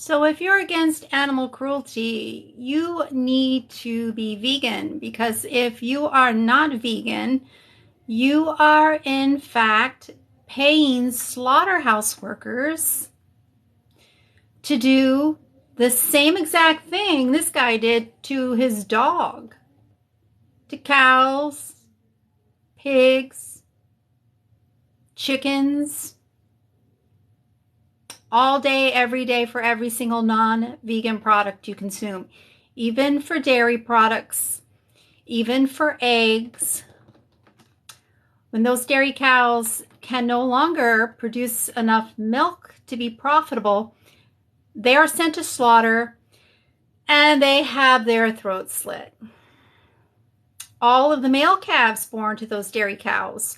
So if you're against animal cruelty, you need to be vegan, because if you are not vegan, you are in fact paying slaughterhouse workers to do the same exact thing this guy did to his dog, to cows, pigs, chickens, all day, every day, for every single non-vegan product you consume, even for dairy products, even for eggs. When those dairy cows can no longer produce enough milk to be profitable, they are sent to slaughter and they have their throats slit. All of the male calves born to those dairy cows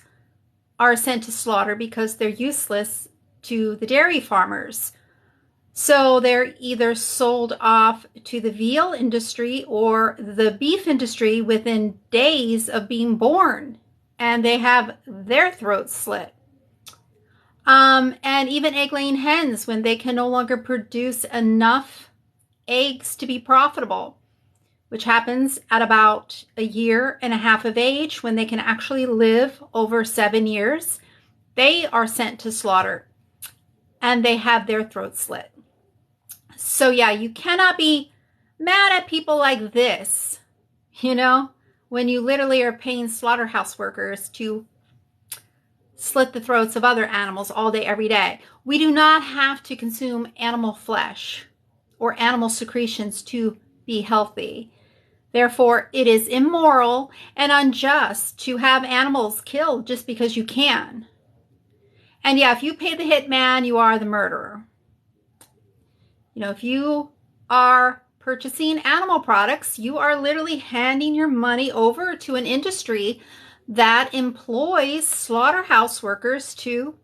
are sent to slaughter because they're useless to the dairy farmers. So they're either sold off to the veal industry or the beef industry within days of being born, and they have their throats slit. And even egg-laying hens, when they can no longer produce enough eggs to be profitable, which happens at about 1.5 years of age, when they can actually live over 7 years, they are sent to slaughter and they have their throats slit. So yeah, you cannot be mad at people like this, when you literally are paying slaughterhouse workers to slit the throats of other animals all day, every day. We do not have to consume animal flesh or animal secretions to be healthy. Therefore, it is immoral and unjust to have animals killed just because you can. And yeah, if you pay the hitman, you are the murderer. If you are purchasing animal products, you are literally handing your money over to an industry that employs slaughterhouse workers to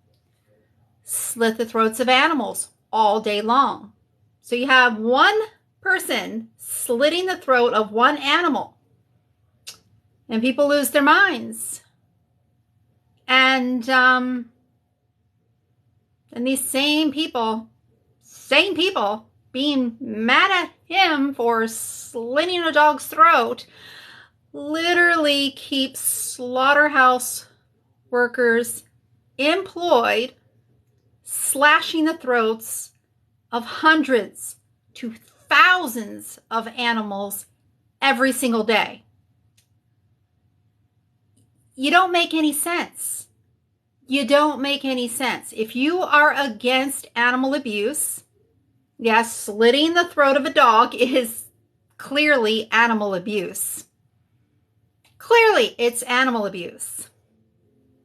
slit the throats of animals all day long. So you have one person slitting the throat of one animal, and people lose their minds. And these same people being mad at him for slitting a dog's throat literally keeps slaughterhouse workers employed, slashing the throats of hundreds to thousands of animals every single day. You don't make any sense. You don't make any sense. If you are against animal abuse, yes, slitting the throat of a dog is clearly animal abuse. Clearly, it's animal abuse.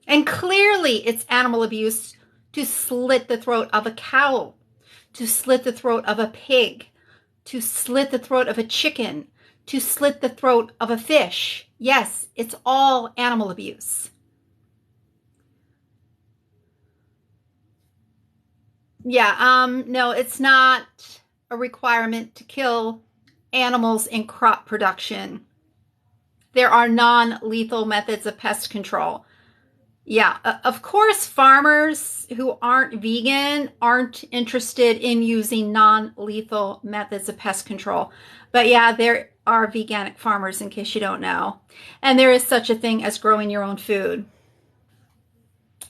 And clearly, it's animal abuse to slit the throat of a cow, to slit the throat of a pig, to slit the throat of a chicken, to slit the throat of a fish. Yes, it's all animal abuse. Yeah, no, it's not a requirement to kill animals in crop production. There are non-lethal methods of pest control. Yeah, of course, farmers who aren't vegan aren't interested in using non-lethal methods of pest control. But yeah, there are veganic farmers, in case you don't know. And there is such a thing as growing your own food.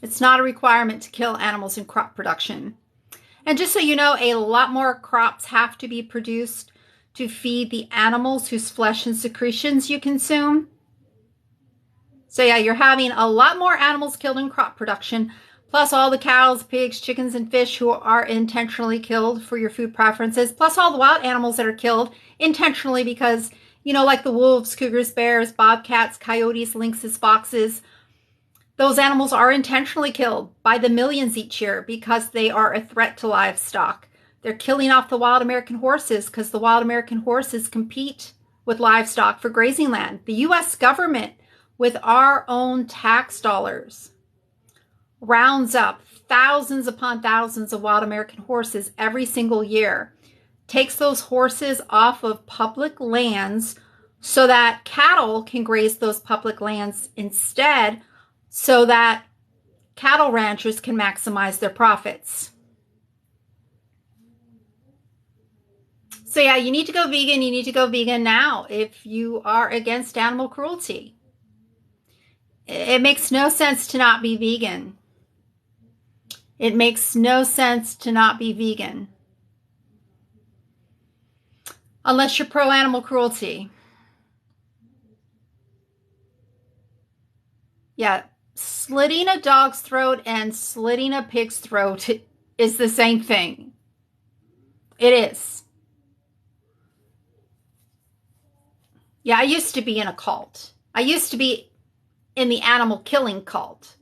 It's not a requirement to kill animals in crop production. And just so you know, a lot more crops have to be produced to feed the animals whose flesh and secretions you consume. So yeah, you're having a lot more animals killed in crop production, plus all the cows, pigs, chickens, and fish who are intentionally killed for your food preferences, plus all the wild animals that are killed intentionally because, like the wolves, cougars, bears, bobcats, coyotes, lynxes, foxes, those animals are intentionally killed by the millions each year because they are a threat to livestock. They're killing off the wild American horses because the wild American horses compete with livestock for grazing land. The U.S. government, with our own tax dollars, rounds up thousands upon thousands of wild American horses every single year, takes those horses off of public lands so that cattle can graze those public lands instead, so that cattle ranchers can maximize their profits. So yeah, you need to go vegan. You need to go vegan now if you are against animal cruelty. It makes no sense to not be vegan. It makes no sense to not be vegan. Unless you're pro-animal cruelty. Yeah, slitting a dog's throat and slitting a pig's throat is the same thing. It is. Yeah, I used to be in a cult. I used to be in the animal killing cult.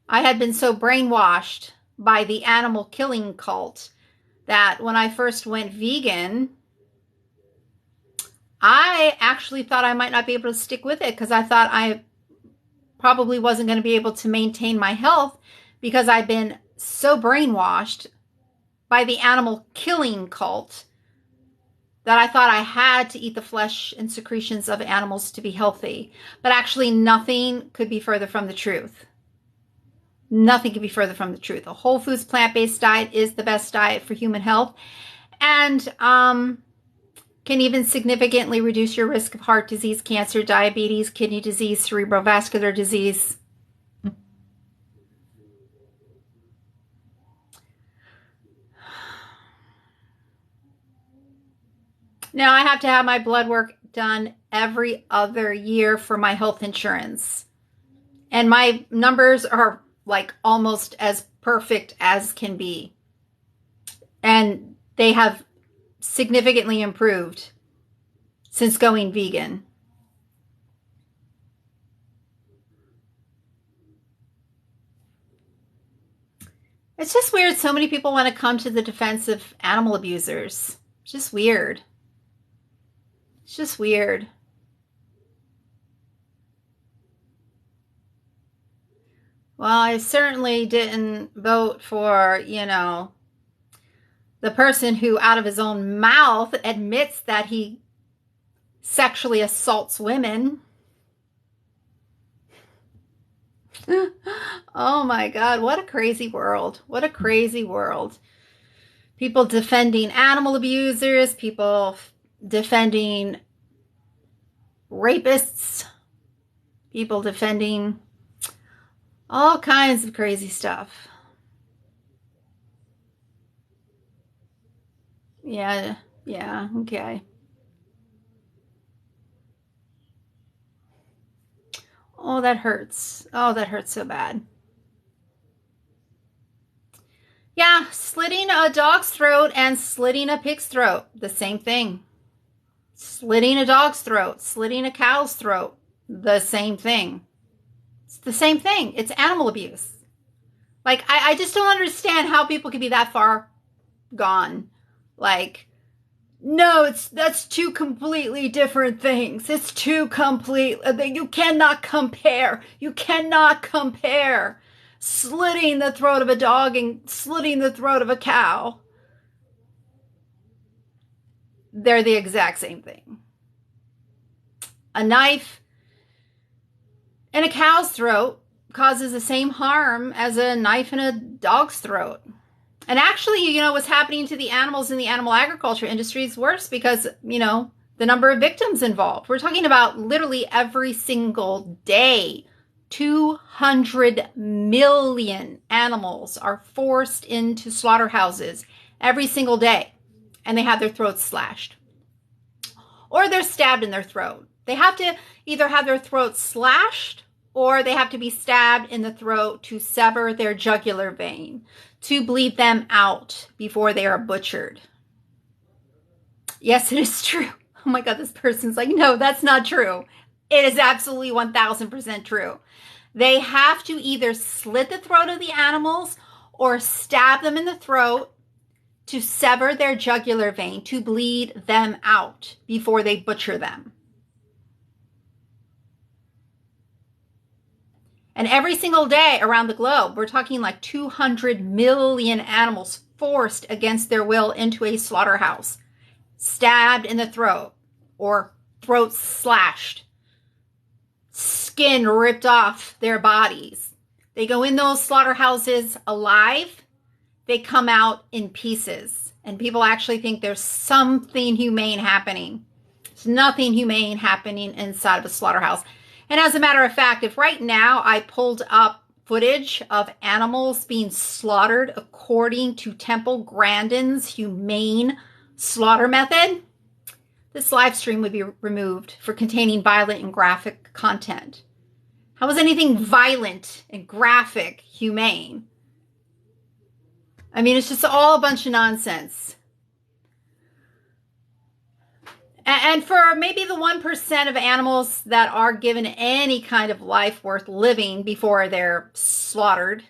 I had been so brainwashed by the animal killing cult that when I first went vegan, I actually thought I might not be able to stick with it because I thought I probably wasn't going to be able to maintain my health because I've been so brainwashed by the animal killing cult that I thought I had to eat the flesh and secretions of animals to be healthy. But actually, nothing could be further from the truth. Nothing could be further from the truth. A whole foods plant-based diet is the best diet for human health and can even significantly reduce your risk of heart disease, cancer, diabetes, kidney disease, cerebrovascular disease. Now, I have to have my blood work done every other year for my health insurance. And my numbers are like almost as perfect as can be. And they have significantly improved since going vegan. It's just weird so many people want to come to the defense of animal abusers. It's just weird. It's just weird. Well, I certainly didn't vote for, the person who out of his own mouth admits that he sexually assaults women. Oh my God, what a crazy world. What a crazy world. People defending animal abusers, people defending rapists, people defending all kinds of crazy stuff. Yeah, okay. Oh, that hurts. Oh, that hurts so bad. Yeah, slitting a dog's throat and slitting a pig's throat, the same thing. Slitting a dog's throat, slitting a cow's throat, the same thing. It's the same thing. It's animal abuse. Like, I just don't understand how people can be that far gone. Like, no, that's two completely different things. It's two complete, you cannot compare. You cannot compare slitting the throat of a dog and slitting the throat of a cow. They're the exact same thing. A knife in a cow's throat causes the same harm as a knife in a dog's throat. And actually, what's happening to the animals in the animal agriculture industry is worse because, the number of victims involved. We're talking about literally every single day. 200 million animals are forced into slaughterhouses every single day, and they have their throats slashed. Or they're stabbed in their throat. They have to either have their throat slashed or they have to be stabbed in the throat to sever their jugular vein, to bleed them out before they are butchered. Yes, it is true. Oh my God, this person's like, no, that's not true. It is absolutely 1000% true. They have to either slit the throat of the animals or stab them in the throat to sever their jugular vein, to bleed them out before they butcher them. And every single day around the globe, we're talking like 200 million animals forced against their will into a slaughterhouse, stabbed in the throat or throats slashed, skin ripped off their bodies. They go in those slaughterhouses alive. They come out in pieces. And people actually think there's something humane happening. There's nothing humane happening inside of a slaughterhouse. And as a matter of fact, if right now I pulled up footage of animals being slaughtered according to Temple Grandin's humane slaughter method, this live stream would be removed for containing violent and graphic content. How is anything violent and graphic humane? I mean, it's just all a bunch of nonsense. And for maybe the 1% of animals that are given any kind of life worth living before they're slaughtered,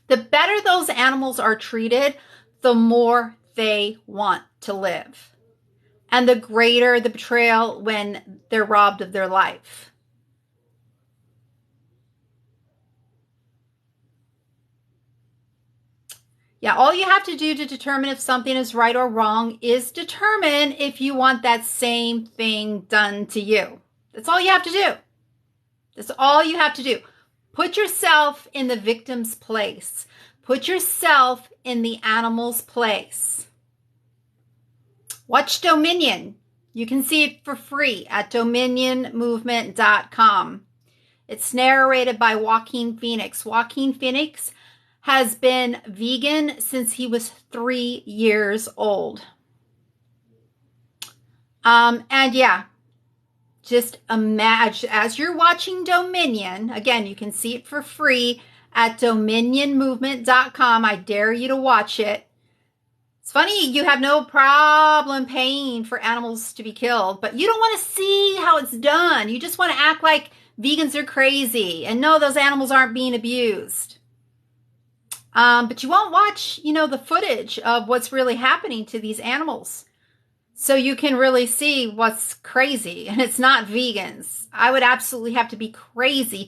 the better those animals are treated, the more they want to live. And the greater the betrayal when they're robbed of their life. Yeah, all you have to do to determine if something is right or wrong is determine if you want that same thing done to you. That's all you have to do. That's all you have to do. Put yourself in the victim's place. Put yourself in the animal's place. Watch Dominion. You can see it for free at dominionmovement.com. It's narrated by Joaquin Phoenix. Joaquin Phoenix has been vegan since he was 3 years old. And yeah, just imagine, as you're watching Dominion, again, you can see it for free at dominionmovement.com. I dare you to watch it. It's funny, you have no problem paying for animals to be killed, but you don't want to see how it's done. You just want to act like vegans are crazy and no, those animals aren't being abused. But you won't watch, the footage of what's really happening to these animals. So you can really see what's crazy. And it's not vegans. I would absolutely have to be crazy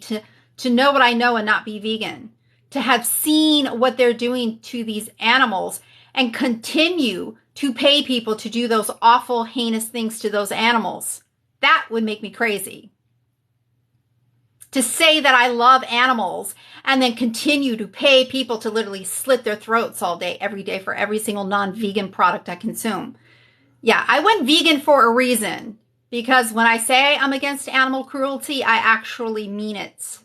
to know what I know and not be vegan. To have seen what they're doing to these animals and continue to pay people to do those awful, heinous things to those animals. That would make me crazy. To say that I love animals and then continue to pay people to literally slit their throats all day, every day for every single non-vegan product I consume. Yeah, I went vegan for a reason. Because when I say I'm against animal cruelty, I actually mean it.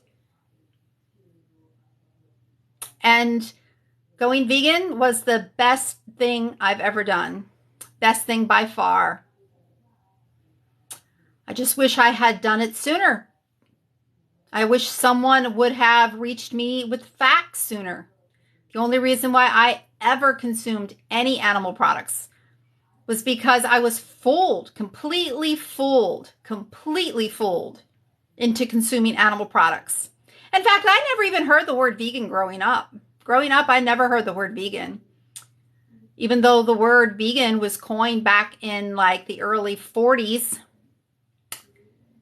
And going vegan was the best thing I've ever done. Best thing by far. I just wish I had done it sooner. I wish someone would have reached me with facts sooner. The only reason why I ever consumed any animal products was because I was completely fooled into consuming animal products. In fact, I never even heard the word vegan growing up. Growing up, I never heard the word vegan. Even though the word vegan was coined back in like the early 40s.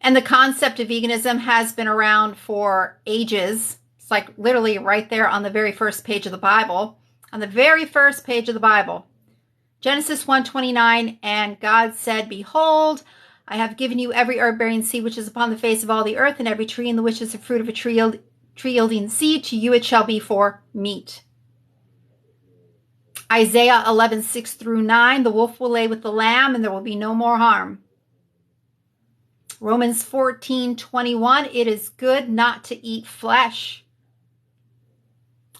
And the concept of veganism has been around for ages. It's like literally right there on the very first page of the Bible. On the very first page of the Bible. Genesis 1:29, and God said, Behold, I have given you every herb-bearing seed which is upon the face of all the earth, and every tree in the which is the fruit of a tree yielding seed. To you it shall be for meat. Isaiah 11:6-9, the wolf will lay with the lamb, and there will be no more harm. Romans 14:21, it is good not to eat flesh.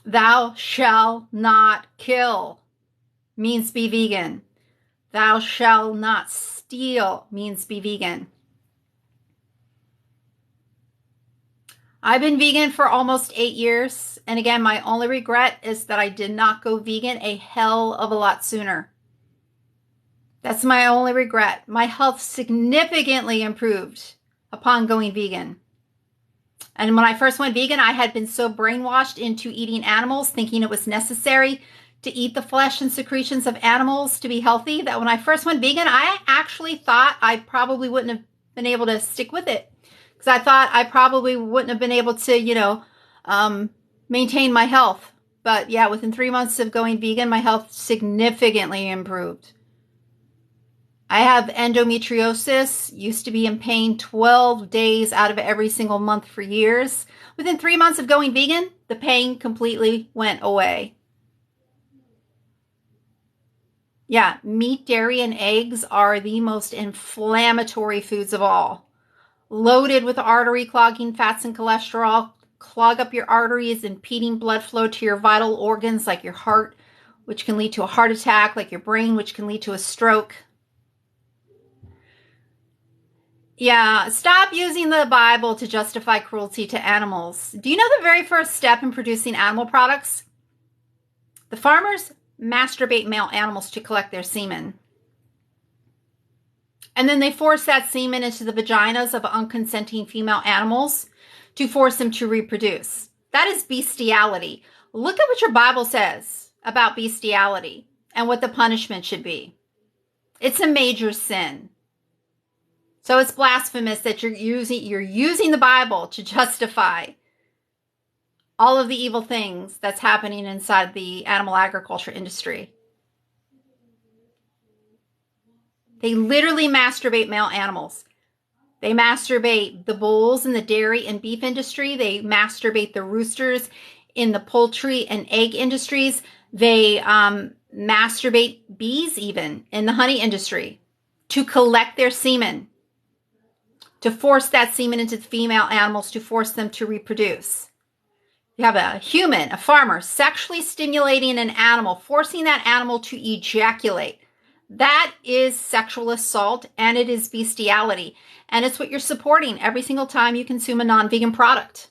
Thou shalt not kill means be vegan. Thou shalt not steal means be vegan. I've been vegan for almost 8 years. And again, my only regret is that I did not go vegan a hell of a lot sooner. That's my only regret. My health significantly improved upon going vegan. And when I first went vegan, I had been so brainwashed into eating animals, thinking it was necessary to eat the flesh and secretions of animals to be healthy, that when I first went vegan, I actually thought I probably wouldn't have been able to stick with it. Because I thought I probably wouldn't have been able to, maintain my health. But yeah, within 3 months of going vegan, my health significantly improved. I have endometriosis, used to be in pain 12 days out of every single month for years. Within 3 months of going vegan, the pain completely went away. Yeah, meat, dairy, and eggs are the most inflammatory foods of all. Loaded with artery clogging fats and cholesterol, clog up your arteries, impeding blood flow to your vital organs like your heart, which can lead to a heart attack, like your brain, which can lead to a stroke. Yeah, stop using the Bible to justify cruelty to animals. Do you know the very first step in producing animal products? The farmers masturbate male animals to collect their semen. And then they force that semen into the vaginas of unconsenting female animals to force them to reproduce. That is bestiality. Look at what your Bible says about bestiality and what the punishment should be. It's a major sin. So it's blasphemous that you're using the Bible to justify all of the evil things that's happening inside the animal agriculture industry. They literally masturbate male animals. They masturbate the bulls in the dairy and beef industry. They masturbate the roosters in the poultry and egg industries. They masturbate bees even in the honey industry to collect their semen, to force that semen into the female animals, to force them to reproduce. You have a human, a farmer, sexually stimulating an animal, forcing that animal to ejaculate. That is sexual assault, and it is bestiality. And it's what you're supporting every single time you consume a non-vegan product.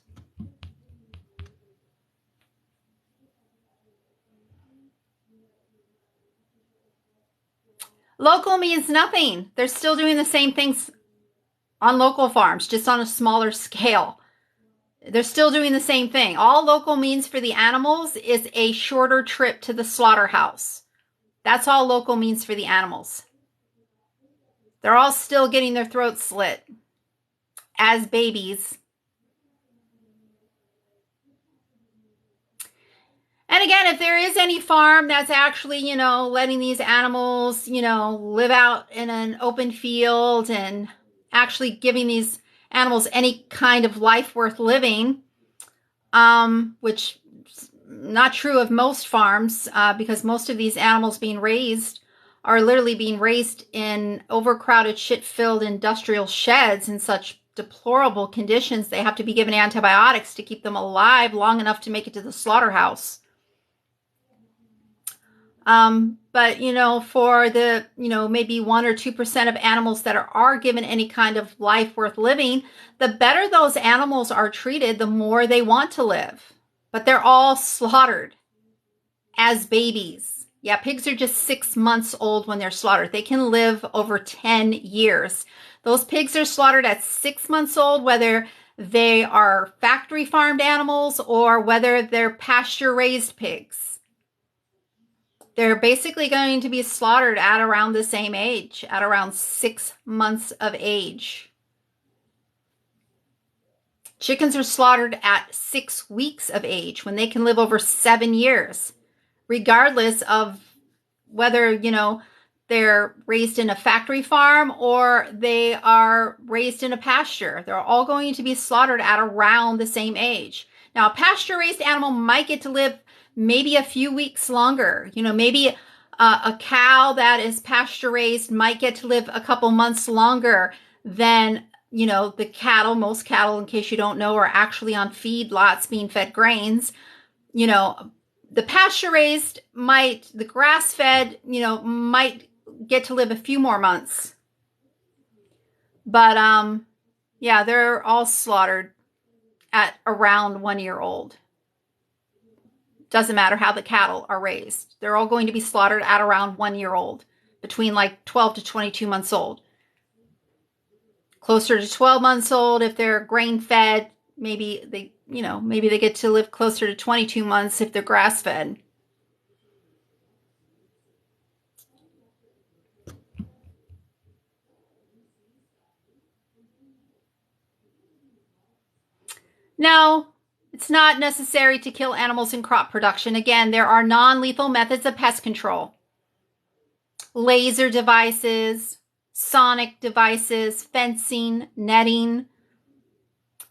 Local means nothing. They're still doing the same things on local farms, just on a smaller scale. They're still doing the same thing. All local means for the animals is a shorter trip to the slaughterhouse. That's all local means for the animals. They're all still getting their throats slit as babies. And again, if there is any farm that's actually, letting these animals, live out in an open field and actually giving these animals any kind of life worth living, which is not true of most farms, because most of these animals being raised are literally being raised in overcrowded, shit-filled industrial sheds in such deplorable conditions. They have to be given antibiotics to keep them alive long enough to make it to the slaughterhouse. But, for the, maybe 1 or 2% of animals that are given any kind of life worth living, the better those animals are treated, the more they want to live. But they're all slaughtered as babies. Yeah, pigs are just 6 months old when they're slaughtered. They can live over 10 years. Those pigs are slaughtered at 6 months old, whether they are factory farmed animals or whether they're pasture raised pigs. They're basically going to be slaughtered at around the same age, at around 6 months of age. Chickens are slaughtered at 6 weeks of age when they can live over 7 years, regardless of whether, they're raised in a factory farm or they are raised in a pasture. They're all going to be slaughtered at around the same age. Now, a pasture-raised animal might get to live maybe a few weeks longer. Maybe a cow that is pasture raised might get to live a couple months longer than, the cattle. Most cattle, in case you don't know, are actually on feedlots being fed grains. The pasture raised the grass fed, might get to live a few more months. But, yeah, they're all slaughtered at around 1 year old. Doesn't matter how the cattle are raised. They're all going to be slaughtered at around 1 year old, between like 12 to 22 months old. Closer to 12 months old, if they're grain fed, maybe they get to live closer to 22 months if they're grass fed. No, it's not necessary to kill animals in crop production. Again, there are non-lethal methods of pest control. Laser devices, sonic devices, fencing, netting,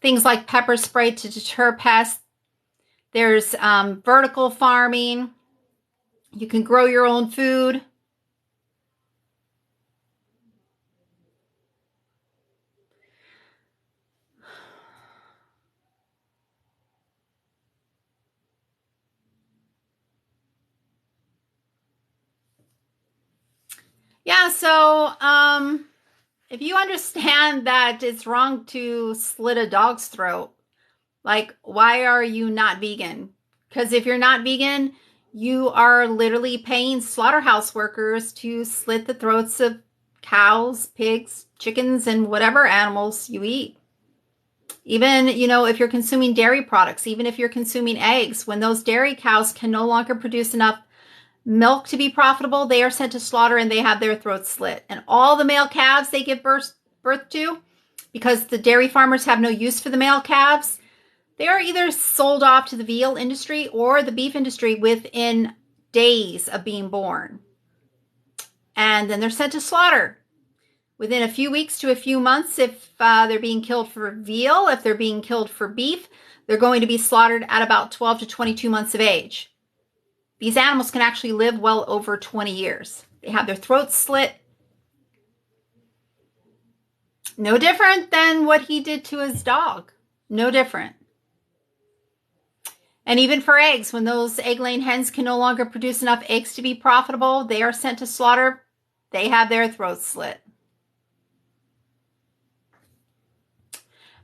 things like pepper spray to deter pests. There's vertical farming. You can grow your own food. if you understand that it's wrong to slit a dog's throat, like, why are you not vegan? Because if you're not vegan, you are literally paying slaughterhouse workers to slit the throats of cows, pigs, chickens, and whatever animals you eat. Even, if you're consuming dairy products, even if you're consuming eggs, when those dairy cows can no longer produce enough milk to be profitable, they are sent to slaughter and they have their throats slit. And all the male calves they give birth to, because the dairy farmers have no use for the male calves, they are either sold off to the veal industry or the beef industry within days of being born. And then they're sent to slaughter within a few weeks to a few months. If they're being killed for veal, if they're being killed for beef, they're going to be slaughtered at about 12 to 22 months of age. These animals can actually live well over 20 years. They have their throats slit. No different than what he did to his dog. No different. And even for eggs, when those egg-laying hens can no longer produce enough eggs to be profitable, they are sent to slaughter. They have their throats slit.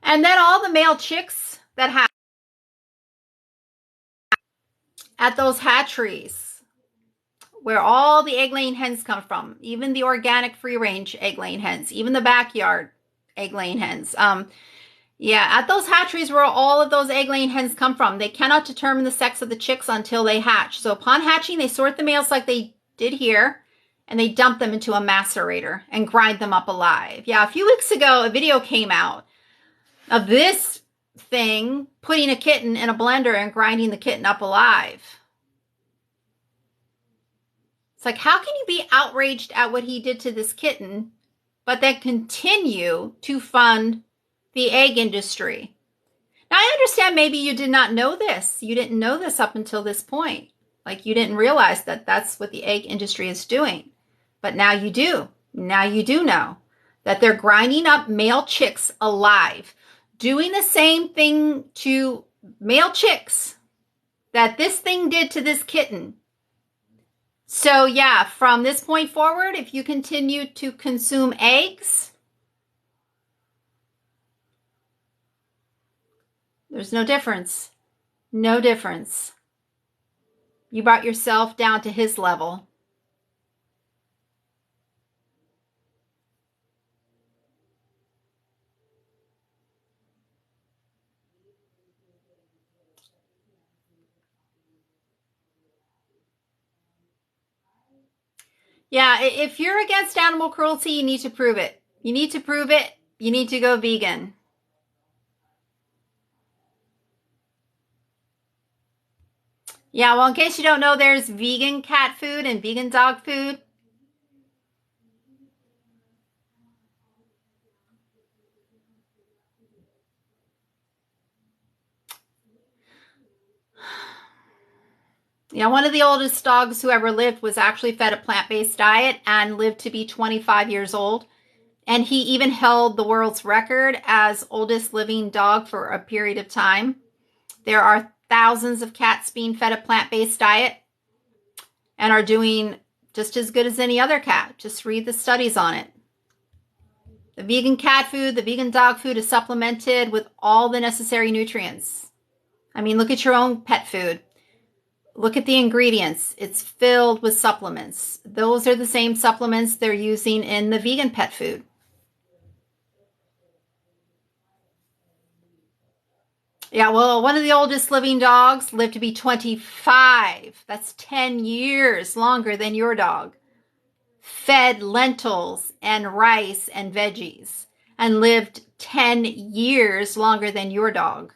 And then all the male chicks that have at those hatcheries, where all the egg-laying hens come from, even the organic free-range egg-laying hens, even the backyard egg-laying hens. At those hatcheries where all of those egg-laying hens come from, they cannot determine the sex of the chicks until they hatch. So upon hatching, they sort the males like they did here, and they dump them into a macerator and grind them up alive. Yeah, a few weeks ago, a video came out of this thing putting a kitten in a blender and grinding the kitten up alive. It's like, how can you be outraged at what he did to this kitten, but then continue to fund the egg industry? Now, I understand maybe you did not know this. You didn't know this up until this point. Like, you didn't realize that that's what the egg industry is doing. But now you do. Now you do know that they're grinding up male chicks alive, doing the same thing to male chicks that this thing did to this kitten. So yeah, from this point forward, if you continue to consume eggs, there's no difference. No difference. You brought yourself down to his level. Yeah, if you're against animal cruelty, you need to prove it. You need to prove it. You need to go vegan. Yeah, well, in case you don't know, there's vegan cat food and vegan dog food. Yeah, one of the oldest dogs who ever lived was actually fed a plant-based diet and lived to be 25 years old. And he even held the world's record as oldest living dog for a period of time. There are thousands of cats being fed a plant-based diet and are doing just as good as any other cat. Just read the studies on it. The vegan cat food, the vegan dog food is supplemented with all the necessary nutrients. I mean, look at your own pet food. Look at the ingredients. It's filled with supplements. Those are the same supplements they're using in the vegan pet food. Yeah, well, one of the oldest living dogs lived to be 25. That's 10 years longer than your dog. Fed lentils and rice and veggies and lived 10 years longer than your dog.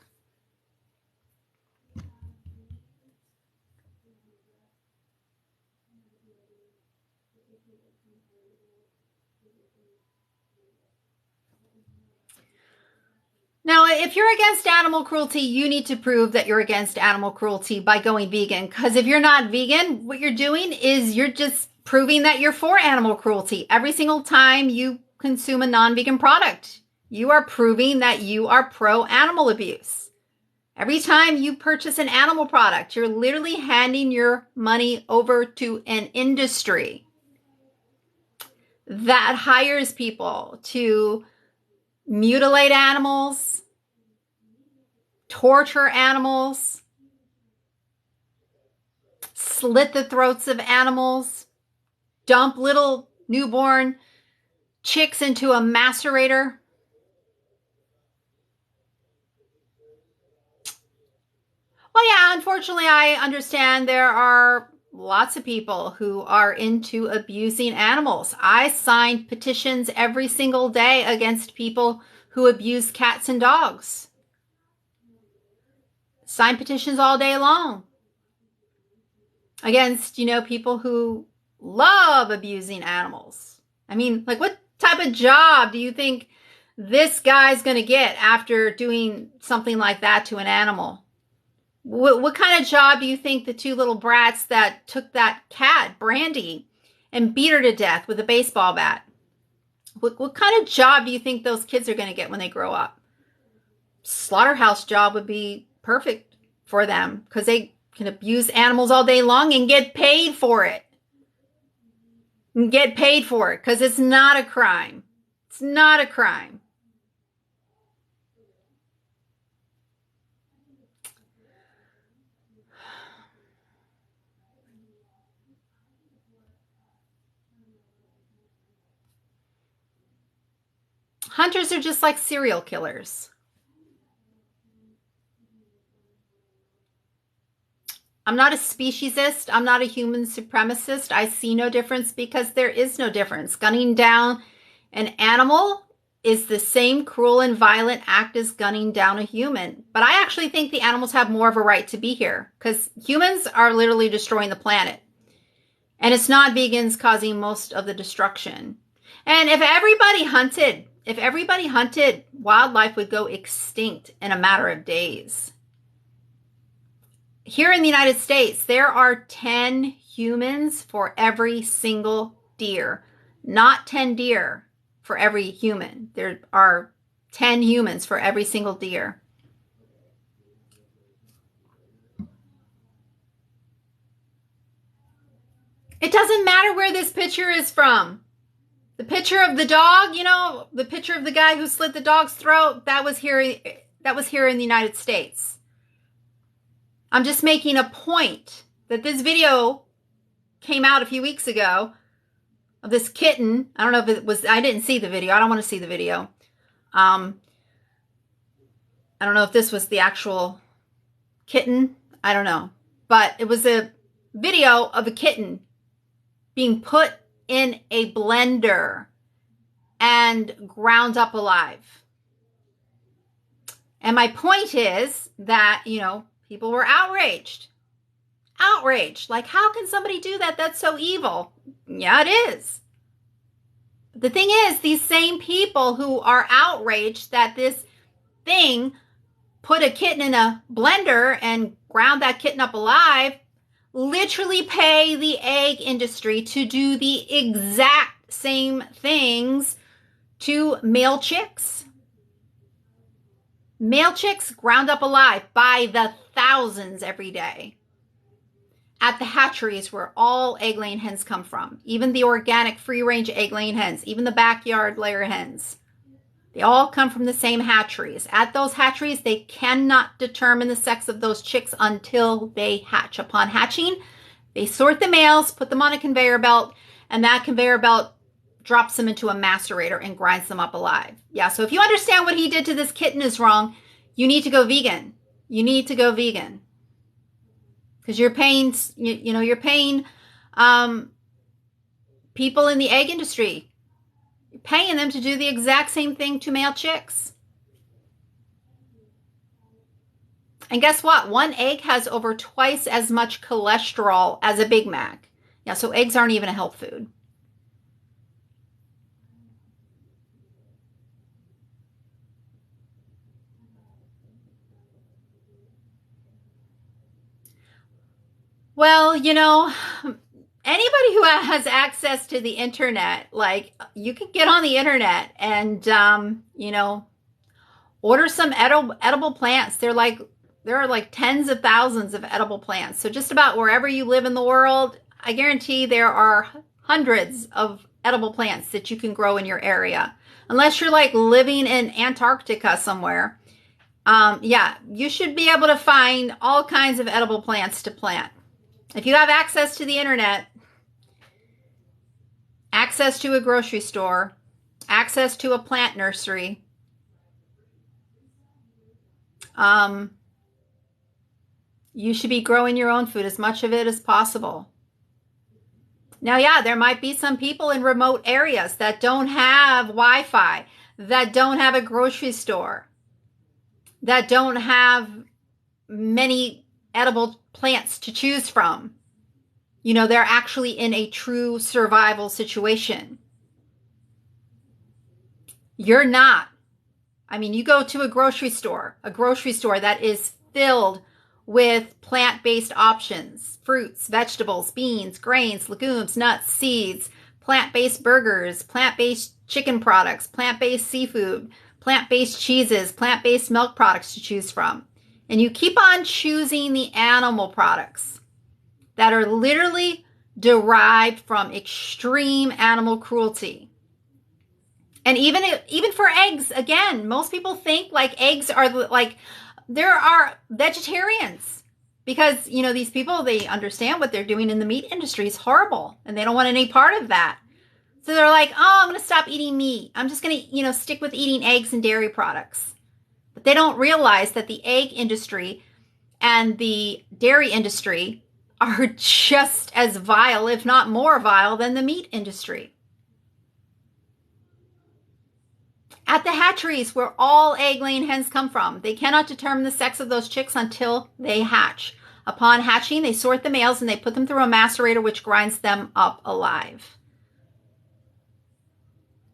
Now, if you're against animal cruelty, you need to prove that you're against animal cruelty by going vegan. Because if you're not vegan, what you're doing is you're just proving that you're for animal cruelty. Every single time you consume a non-vegan product, you are proving that you are pro-animal abuse. Every time you purchase an animal product, you're literally handing your money over to an industry that hires people to mutilate animals, torture animals, slit the throats of animals, dump little newborn chicks into a macerator. Well, yeah, unfortunately, I understand there are lots of people who are into abusing animals. I signed petitions every single day against people who abuse cats and dogs. Sign petitions all day long against, people who love abusing animals. I mean, like, what type of job do you think this guy's going to get after doing something like that to an animal? What kind of job do you think the two little brats that took that cat, Brandy, and beat her to death with a baseball bat? What kind of job do you think those kids are going to get when they grow up? Slaughterhouse job would be perfect for them because they can abuse animals all day long and get paid for it. And get paid for it because it's not a crime. It's not a crime. Hunters are just like serial killers. I'm not a speciesist. I'm not a human supremacist. I see no difference because there is no difference. Gunning down an animal is the same cruel and violent act as gunning down a human. But I actually think the animals have more of a right to be here because humans are literally destroying the planet. And it's not vegans causing most of the destruction. And if everybody hunted, wildlife would go extinct in a matter of days. Here in the United States, there are 10 humans for every single deer. Not 10 deer for every human. There are 10 humans for every single deer. It doesn't matter where this picture is from. The picture of the dog, the picture of the guy who slit the dog's throat, that was here in the United States. I'm just making a point that this video came out a few weeks ago of this kitten. I don't know if it was, I didn't see the video. I don't want to see the video. I don't know if this was the actual kitten. I don't know. But it was a video of a kitten being put in a blender and ground up alive. And my point is that, people were outraged. Outraged. Like, how can somebody do that? That's so evil. Yeah, it is. But the thing is, these same people who are outraged that this thing put a kitten in a blender and ground that kitten up alive literally pay the egg industry to do the exact same things to male chicks. Male chicks ground up alive by the thousands every day at the hatcheries where all egg-laying hens come from. Even the organic free-range egg-laying hens, even the backyard layer hens. They all come from the same hatcheries. At those hatcheries, they cannot determine the sex of those chicks until they hatch. Upon hatching, they sort the males, put them on a conveyor belt, and that conveyor belt drops them into a macerator and grinds them up alive. Yeah, so if you understand what he did to this kitten is wrong, you need to go vegan. You need to go vegan. Because you're paying, you're paying people in the egg industry. You're paying them to do the exact same thing to male chicks. And guess what? One egg has over twice as much cholesterol as a Big Mac. Yeah, so eggs aren't even a health food. Well, anybody who has access to the internet, like, you can get on the internet and, order some edible plants. There are like tens of thousands of edible plants. So just about wherever you live in the world, I guarantee there are hundreds of edible plants that you can grow in your area. Unless you're like living in Antarctica somewhere. Yeah, you should be able to find all kinds of edible plants to plant. If you have access to the internet, access to a grocery store, access to a plant nursery, you should be growing your own food, as much of it as possible. Now, yeah, there might be some people in remote areas that don't have Wi-Fi, that don't have a grocery store, that don't have many edible plants to choose from. You know, they're actually in a true survival situation. You're not. I mean, you go to a grocery store that is filled with plant-based options, fruits, vegetables, beans, grains, legumes, nuts, seeds, plant-based burgers, plant-based chicken products, plant-based seafood, plant-based cheeses, plant-based milk products to choose from. And you keep on choosing the animal products that are literally derived from extreme animal cruelty. And even for eggs, again, most people think like eggs are like, there are vegetarians because, you know, these people, they understand what they're doing in the meat industry is horrible and they don't want any part of that. So they're like, oh, I'm going to stop eating meat. I'm just going to, you know, stick with eating eggs and dairy products. But they don't realize that the egg industry and the dairy industry are just as vile, if not more vile, than the meat industry. At the hatcheries where all egg-laying hens come from, they cannot determine the sex of those chicks until they hatch. Upon hatching, they sort the males and they put them through a macerator which grinds them up alive.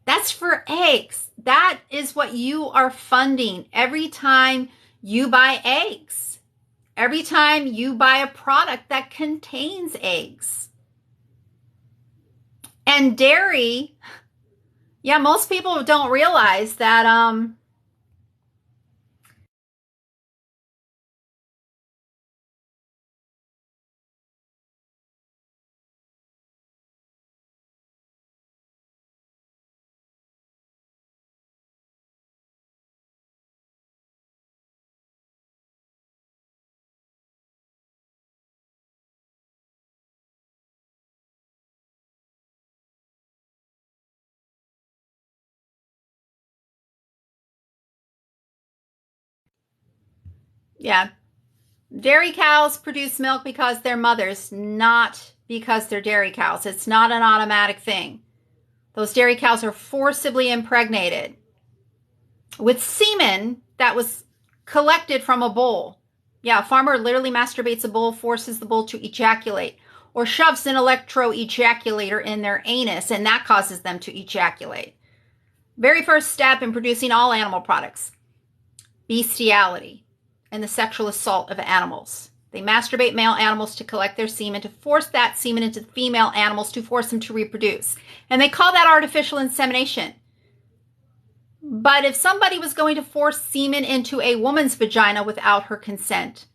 That's for eggs. That is what you are funding every time you buy eggs. Every time you buy a product that contains eggs. And dairy, yeah, most people don't realize that yeah, dairy cows produce milk because they're mothers, not because they're dairy cows. It's not an automatic thing. Those dairy cows are forcibly impregnated with semen that was collected from a bull. Yeah, a farmer literally masturbates a bull, forces the bull to ejaculate, or shoves an electro-ejaculator in their anus, and that causes them to ejaculate. Very first step in producing all animal products, bestiality and the sexual assault of animals. They masturbate male animals to collect their semen, to force that semen into female animals, to force them to reproduce. And they call that artificial insemination. But if somebody was going to force semen into a woman's vagina without her consent,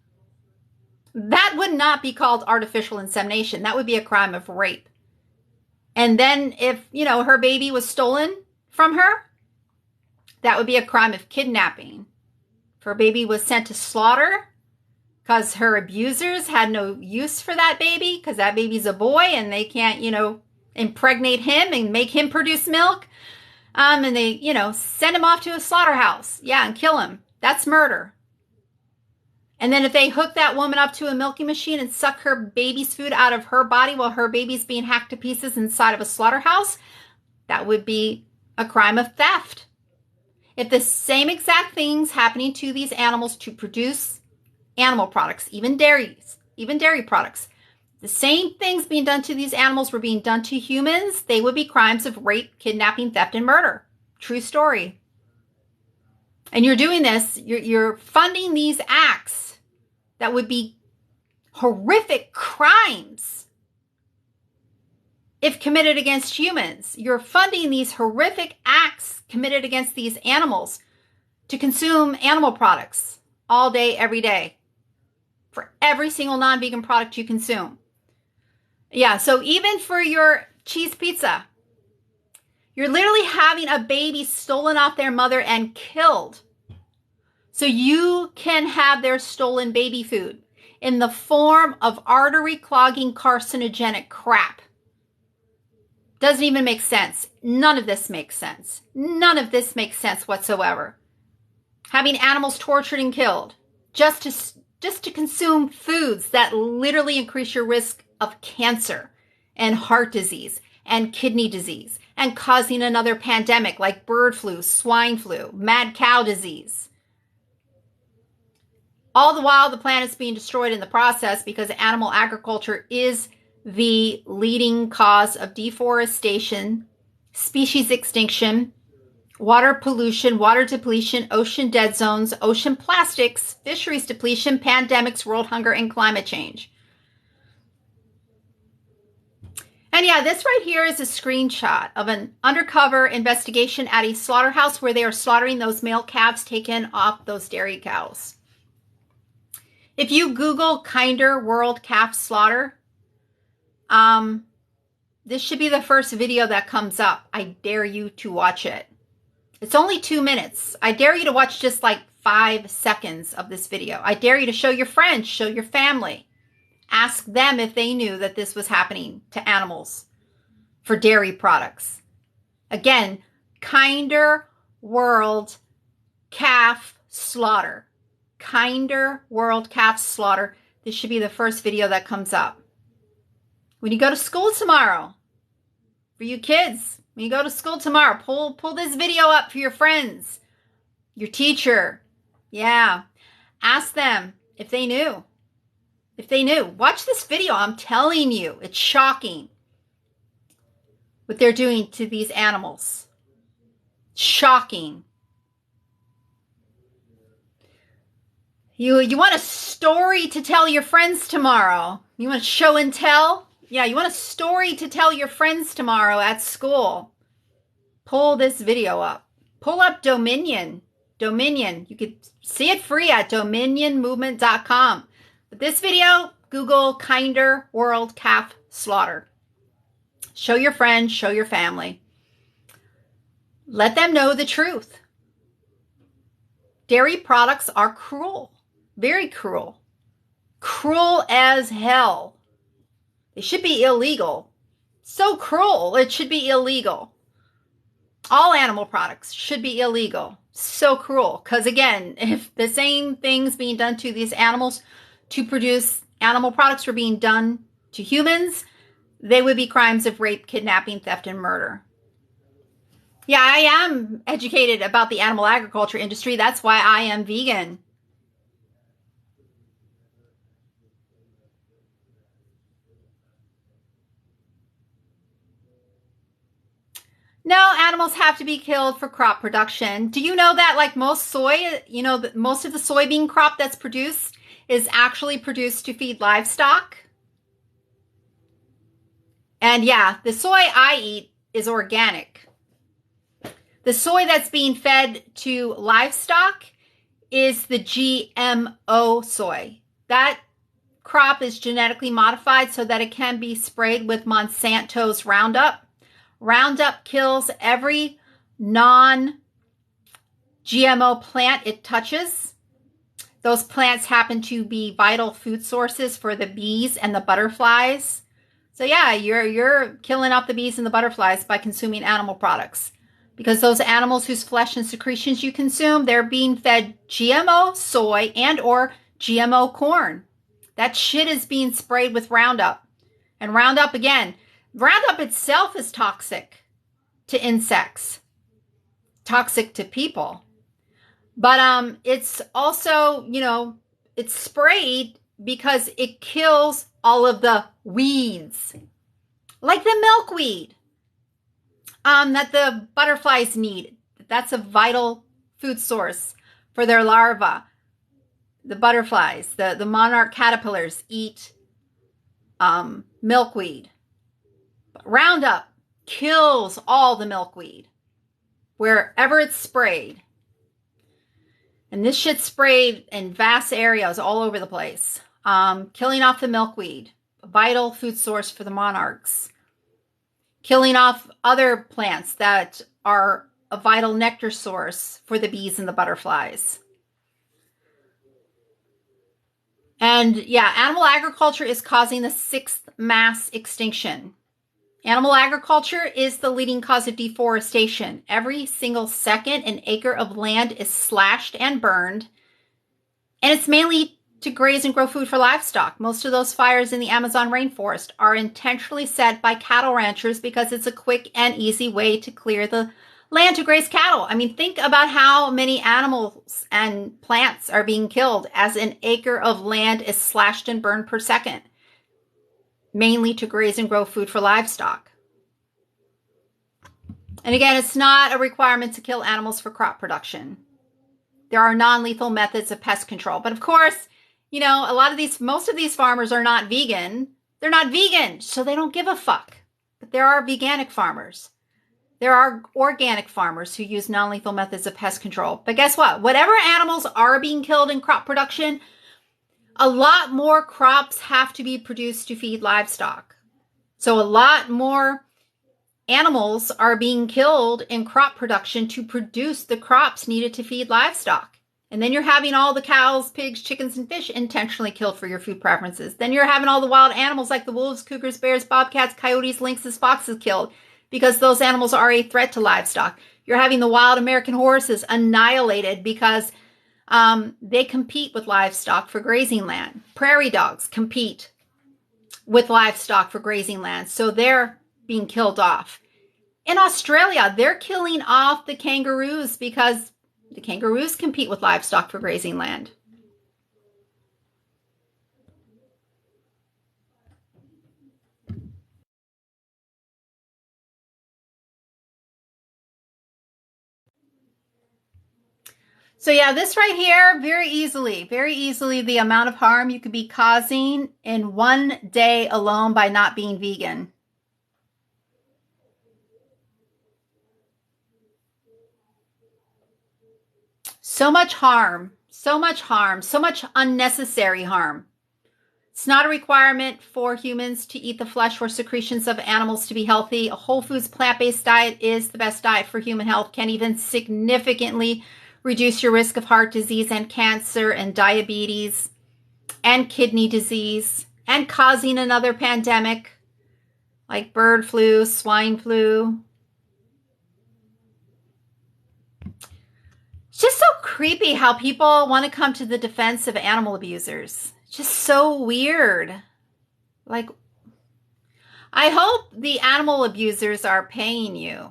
that would not be called artificial insemination. That would be a crime of rape. And then if, you know, her baby was stolen from her, that would be a crime of kidnapping. If her baby was sent to slaughter because her abusers had no use for that baby because that baby's a boy and they can't, you know, impregnate him and make him produce milk, and they, you know, send him off to a slaughterhouse, yeah, and kill him. That's murder. And then if they hook that woman up to a milking machine and suck her baby's food out of her body while her baby's being hacked to pieces inside of a slaughterhouse, that would be a crime of theft. If the same exact things happening to these animals to produce animal products, even dairy products, the same things being done to these animals were being done to humans, they would be crimes of rape, kidnapping, theft, and murder. True story. And you're doing this, you're funding these acts that would be horrific crimes if committed against humans. You're funding these horrific acts committed against these animals to consume animal products all day, every day, for every single non-vegan product you consume. Yeah, so even for your cheese pizza, You're literally having a baby stolen off their mother and killed. So you can have their stolen baby food in the form of artery clogging carcinogenic crap. Doesn't even make sense. None of this makes sense. None of this makes sense whatsoever. Having animals tortured and killed just to consume foods that literally increase your risk of cancer and heart disease and kidney disease and causing another pandemic like bird flu, swine flu, mad cow disease. All the while, the planet's being destroyed in the process because animal agriculture is the leading cause of deforestation, species extinction, water pollution, water depletion, ocean dead zones, ocean plastics, fisheries depletion, pandemics, world hunger, and climate change. And yeah, this right here is a screenshot of an undercover investigation at a slaughterhouse where they are slaughtering those male calves taken off those dairy cows. If you Google Kinder World Calf Slaughter, this should be the first video that comes up. I dare you to watch it. It's only 2 minutes. I dare you to watch just like 5 seconds of this video. I dare you to show your friends, show your family. Ask them if they knew that this was happening to animals for dairy products. Again, Kinder World Calf Slaughter. Kinder World Calf Slaughter. This should be the first video that comes up. When you go to school tomorrow, for you kids, when you go to school tomorrow, pull this video up for your friends, your teacher. Yeah. Ask them if they knew. If they knew. Watch this video. I'm telling you, it's shocking what they're doing to these animals. Shocking. You want a story to tell your friends tomorrow? You want show and tell? Yeah, you want a story to tell your friends tomorrow at school? Pull this video up. Pull up Dominion. Dominion. You could see it free at dominionmovement.com. But this video, Google Kinder World Calf Slaughter. Show your friends, show your family. Let them know the truth. Dairy products are cruel. Very cruel. Cruel as hell. They should be illegal. So cruel, it should be illegal. All animal products should be illegal. So cruel. Because again, if the same things being done to these animals to produce animal products were being done to humans, they would be crimes of rape, kidnapping, theft, and murder. Yeah, I am educated about the animal agriculture industry. That's why I am vegan. No, animals have to be killed for crop production. Do you know that like most soy, most of the soybean crop that's produced is actually produced to feed livestock? And yeah, the soy I eat is organic. The soy that's being fed to livestock is the GMO soy. That crop is genetically modified so that it can be sprayed with Monsanto's Roundup. Roundup kills every non-GMO plant it touches. Those plants happen to be vital food sources for the bees and the butterflies. So yeah, you're killing off the bees and the butterflies by consuming animal products. Because those animals whose flesh and secretions you consume, they're being fed GMO soy and or GMO corn. That shit is being sprayed with Roundup. And Roundup, again, Roundup itself is toxic to insects, toxic to people. But it's also, it's sprayed because it kills all of the weeds, like the milkweed that the butterflies need. That's a vital food source for their larvae. The butterflies, the monarch caterpillars eat milkweed. Roundup kills all the milkweed wherever it's sprayed. And this shit's sprayed in vast areas all over the place, killing off the milkweed, a vital food source for the monarchs. killing off other plants that are a vital nectar source for the bees and the butterflies. And yeah, animal agriculture is causing the 6th mass extinction. Animal agriculture is the leading cause of deforestation. Every single second, an acre of land is slashed and burned, and it's mainly to graze and grow food for livestock. Most of those fires in the Amazon rainforest are intentionally set by cattle ranchers because it's a quick and easy way to clear the land to graze cattle. I mean, think about how many animals and plants are being killed as an acre of land is slashed and burned per second, mainly to graze and grow food for livestock. And again, it's not a requirement to kill animals for crop production. There are non-lethal methods of pest control. But of course, you know, most of these farmers are not vegan. They're not vegan, so they don't give a fuck. But there are veganic farmers. There are organic farmers who use non-lethal methods of pest control. But guess what? Whatever animals are being killed in crop production, a lot more crops have to be produced to feed livestock. So a lot more animals are being killed in crop production to produce the crops needed to feed livestock. And then you're having all the cows, pigs, chickens, and fish intentionally killed for your food preferences. Then you're having all the wild animals like the wolves, cougars, bears, bobcats, coyotes, lynxes, foxes killed because those animals are a threat to livestock. You're having the wild American horses annihilated because they compete with livestock for grazing land. Prairie dogs compete with livestock for grazing land, so they're being killed off. In Australia, they're killing off the kangaroos because the kangaroos compete with livestock for grazing land. So yeah, this right here, very easily the amount of harm you could be causing in one day alone by not being vegan. So much harm, so much unnecessary harm. It's not a requirement for humans to eat the flesh or secretions of animals to be healthy. A whole foods plant-based diet is the best diet for human health, can even significantly reduce your risk of heart disease and cancer and diabetes and kidney disease and causing another pandemic like bird flu, swine flu. It's just so creepy how people want to come to the defense of animal abusers. Just so weird. Like, I hope the animal abusers are paying you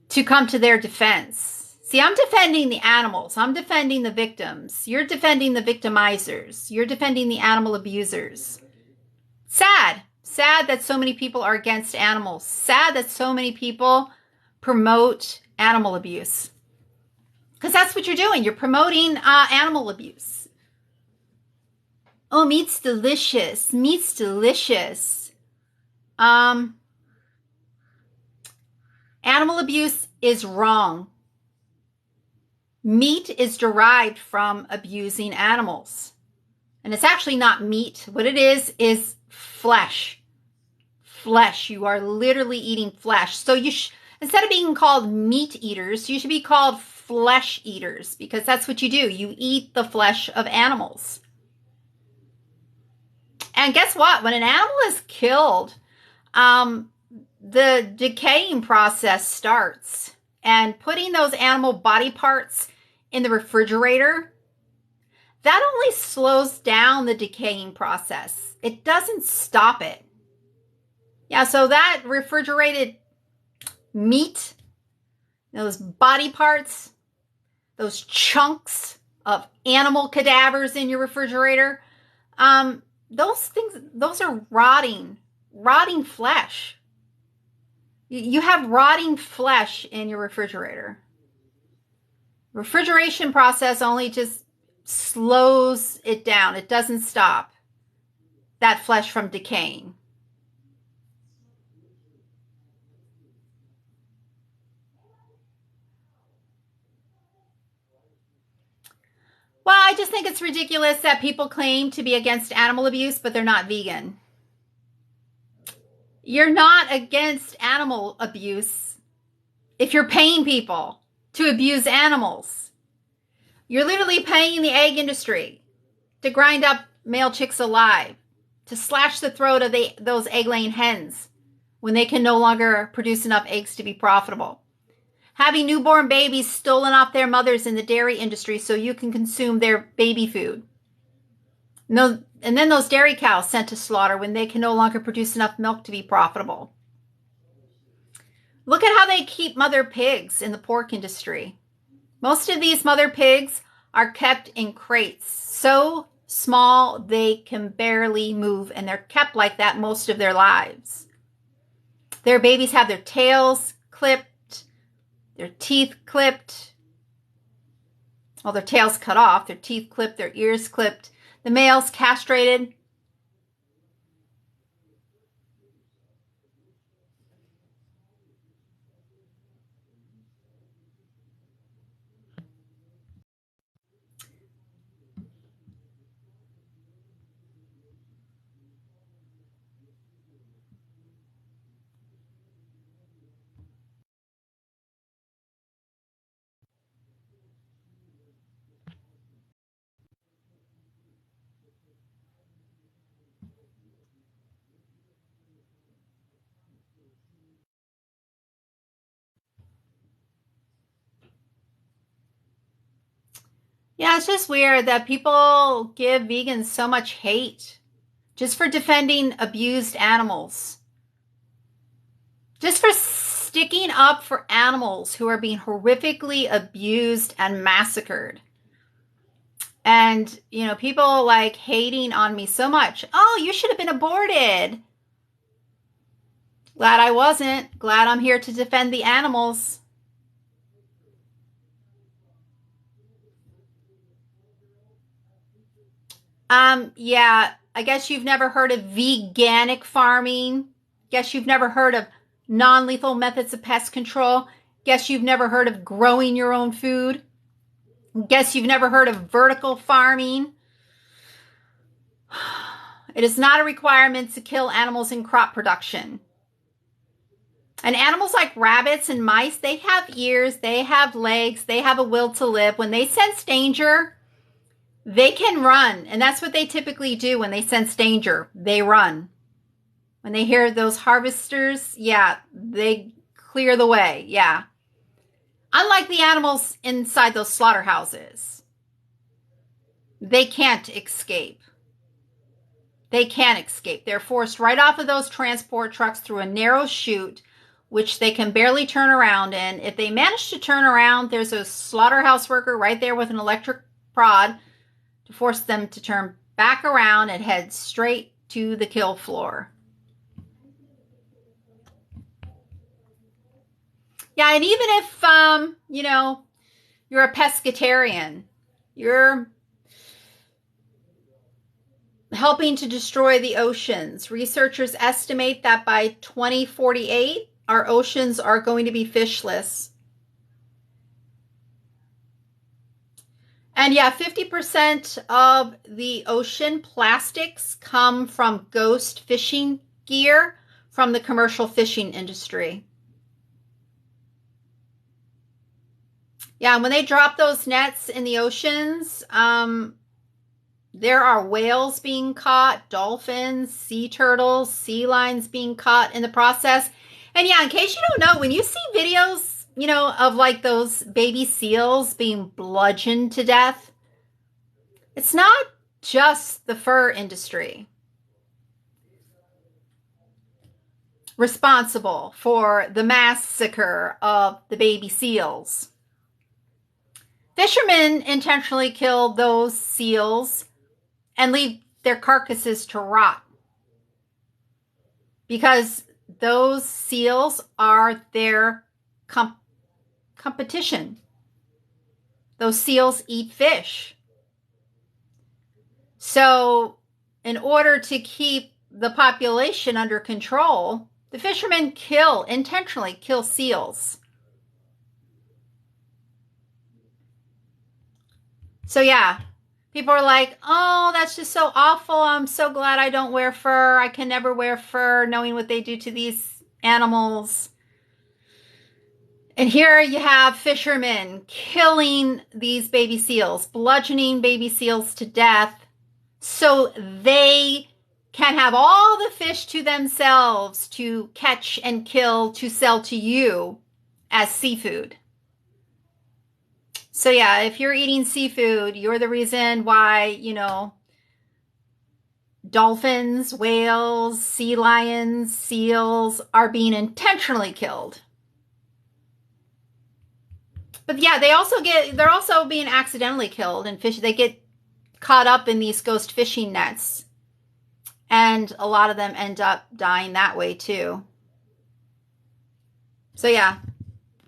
to come to their defense. See, I'm defending the animals. I'm defending the victims. You're defending the victimizers. You're defending the animal abusers. Sad. Sad that so many people are against animals. Sad that so many people promote animal abuse. Because that's what you're doing. You're promoting animal abuse. Oh, meat's delicious. Meat's delicious. Animal abuse is wrong. Meat is derived from abusing animals. And it's actually not meat. What it is flesh. Flesh. You are literally eating flesh. So instead of being called meat eaters, you should be called flesh eaters, because that's what you do. You eat the flesh of animals. And guess what? When an animal is killed, the decaying process starts. And putting those animal body parts in the refrigerator, that only slows down the decaying process. It doesn't stop it. Yeah, so that refrigerated meat, those body parts, those chunks of animal cadavers in your refrigerator, those are rotting flesh. You have rotting flesh in your refrigerator. Refrigeration process only just slows it down. It doesn't stop that flesh from decaying. Well, I just think it's ridiculous that people claim to be against animal abuse, but they're not vegan. You're not against animal abuse if you're paying people to abuse animals. You're literally paying the egg industry to grind up male chicks alive, to slash the throat of those egg-laying hens when they can no longer produce enough eggs to be profitable. Having newborn babies stolen off their mothers in the dairy industry so you can consume their baby food. And then those dairy cows sent to slaughter when they can no longer produce enough milk to be profitable. Look at how they keep mother pigs in the pork industry. Most of these mother pigs are kept in crates, so small they can barely move, and they're kept like that most of their lives. Their babies have their tails clipped, their teeth clipped. Well, their tails cut off, their teeth clipped, their ears clipped. The males castrated. Yeah, it's just weird that people give vegans so much hate just for defending abused animals. Just for sticking up for animals who are being horrifically abused and massacred. And, you know, people like hating on me so much. Oh, you should have been aborted. Glad I wasn't. Glad I'm here to defend the animals. Yeah, I guess you've never heard of veganic farming. Guess you've never heard of non-lethal methods of pest control. Guess you've never heard of growing your own food. Guess you've never heard of vertical farming. It is not a requirement to kill animals in crop production. And animals like rabbits and mice, they have ears, they have legs, they have a will to live. When they sense danger, they can run. And that's what they typically do when they sense danger. They run. When they hear those harvesters, yeah, they clear the way. Yeah. Unlike the animals inside those slaughterhouses, they can't escape. They can't escape. They're forced right off of those transport trucks through a narrow chute, which they can barely turn around in. If they manage to turn around, there's a slaughterhouse worker right there with an electric prod to force them to turn back around and head straight to the kill floor. Yeah, and even if, you know, you're a pescatarian, you're helping to destroy the oceans. Researchers estimate that by 2048, our oceans are going to be fishless. And yeah, 50% of the ocean plastics come from ghost fishing gear from the commercial fishing industry. Yeah, and when they drop those nets in the oceans, there are whales being caught, dolphins, sea turtles, sea lions being caught in the process. And yeah, in case you don't know, when you see videos, you know, of like those baby seals being bludgeoned to death, it's not just the fur industry responsible for the massacre of the baby seals. Fishermen intentionally kill those seals and leave their carcasses to rot because those seals are their competition. Those seals eat fish. So in order to keep the population under control, the fishermen intentionally kill seals. So yeah, People are like, oh, that's just so awful. I'm so glad I don't wear fur. I can never wear fur, knowing what they do to these animals. And here you have fishermen killing these baby seals, bludgeoning baby seals to death so they can have all the fish to themselves to catch and kill to sell to you as seafood. So yeah, if you're eating seafood, you're the reason why, dolphins, whales, sea lions, seals are being intentionally killed. But yeah, they're also being accidentally killed, and they get caught up in these ghost fishing nets. And a lot of them end up dying that way too. So yeah,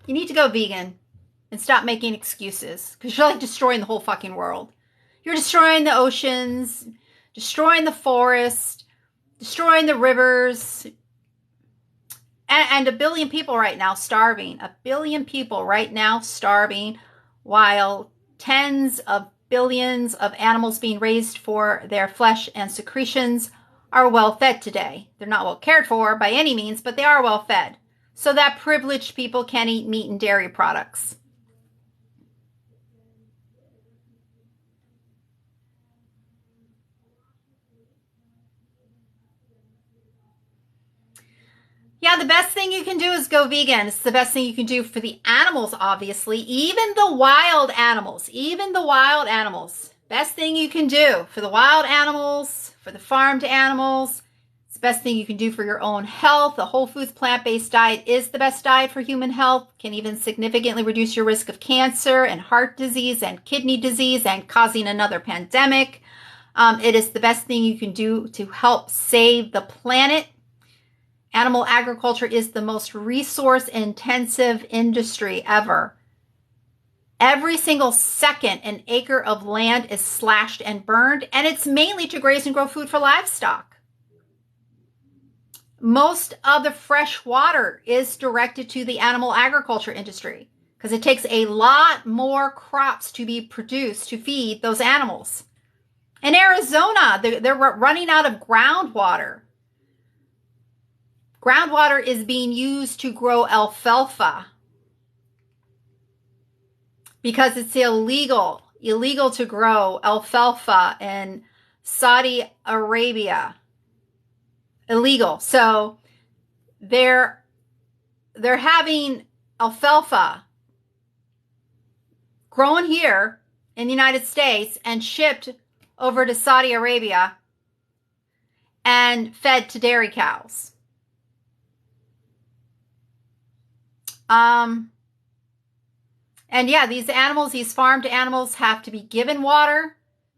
you need to go vegan and stop making excuses, because you're like destroying the whole fucking world. You're destroying the oceans, destroying the forest, destroying the rivers, and 1 billion people right now starving. 1 billion people right now starving, while tens of billions of animals being raised for their flesh and secretions are well fed today. They're not well cared for by any means, but they are well fed. So that privileged people can eat meat and dairy products. Yeah, the best thing you can do is go vegan. It's the best thing you can do for the animals, obviously. Even the wild animals. Best thing you can do for the wild animals, for the farmed animals. It's the best thing you can do for your own health. A whole foods plant-based diet is the best diet for human health. Can even significantly reduce your risk of cancer and heart disease and kidney disease and causing another pandemic. It is the best thing you can do to help save the planet. Animal agriculture is the most resource-intensive industry ever. Every single second, an acre of land is slashed and burned, and it's mainly to graze and grow food for livestock. Most of the fresh water is directed to the animal agriculture industry because it takes a lot more crops to be produced to feed those animals. In Arizona, they're running out of groundwater. Groundwater is being used to grow alfalfa because it's illegal to grow alfalfa in Saudi Arabia. Illegal. So they're having alfalfa grown here in the United States and shipped over to Saudi Arabia and fed to dairy cows. And yeah, these animals, these farmed animals have to be given water.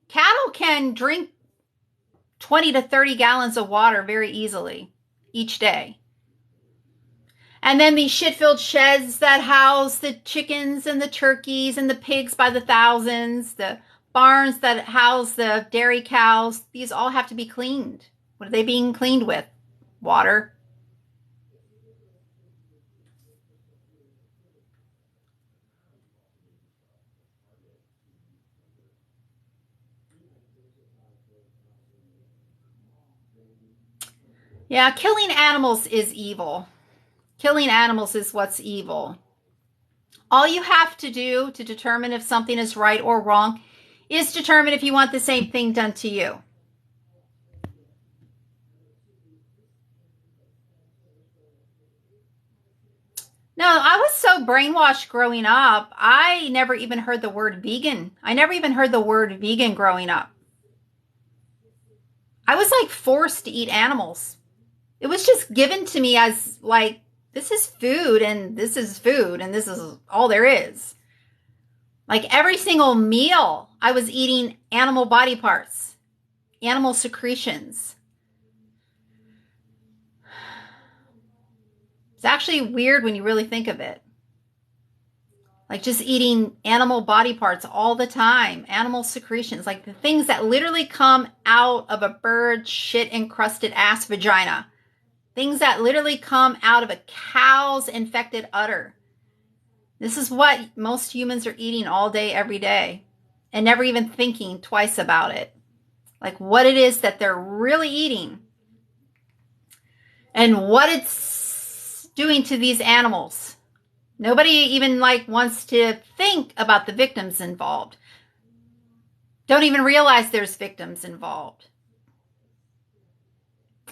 Cattle can drink 20 to 30 gallons of water very easily each day. And then these shit-filled sheds that house the chickens and the turkeys and the pigs by the thousands, the barns that house the dairy cows, these all have to be cleaned. What are they being cleaned with? Water. Yeah, killing animals is evil. Killing animals is what's evil. All you have to do to determine if something is right or wrong is determine if you want the same thing done to you. No, I was so brainwashed growing up, I never even heard the word vegan. I never even heard the word vegan growing up. I was like forced to eat animals. It was just given to me as like, this is food and this is food and this is all there is. Like every single meal, I was eating animal body parts, animal secretions. It's actually weird when you really think of it. Like just eating animal body parts all the time, animal secretions, like the things that literally come out of a bird's shit-encrusted ass vagina. Things that literally come out of a cow's infected udder. This is what most humans are eating all day, every day. and never even thinking twice about it. Like what it is that they're really eating and what it's doing to these animals. Nobody even wants to think about the victims involved. Don't even realize there's victims involved.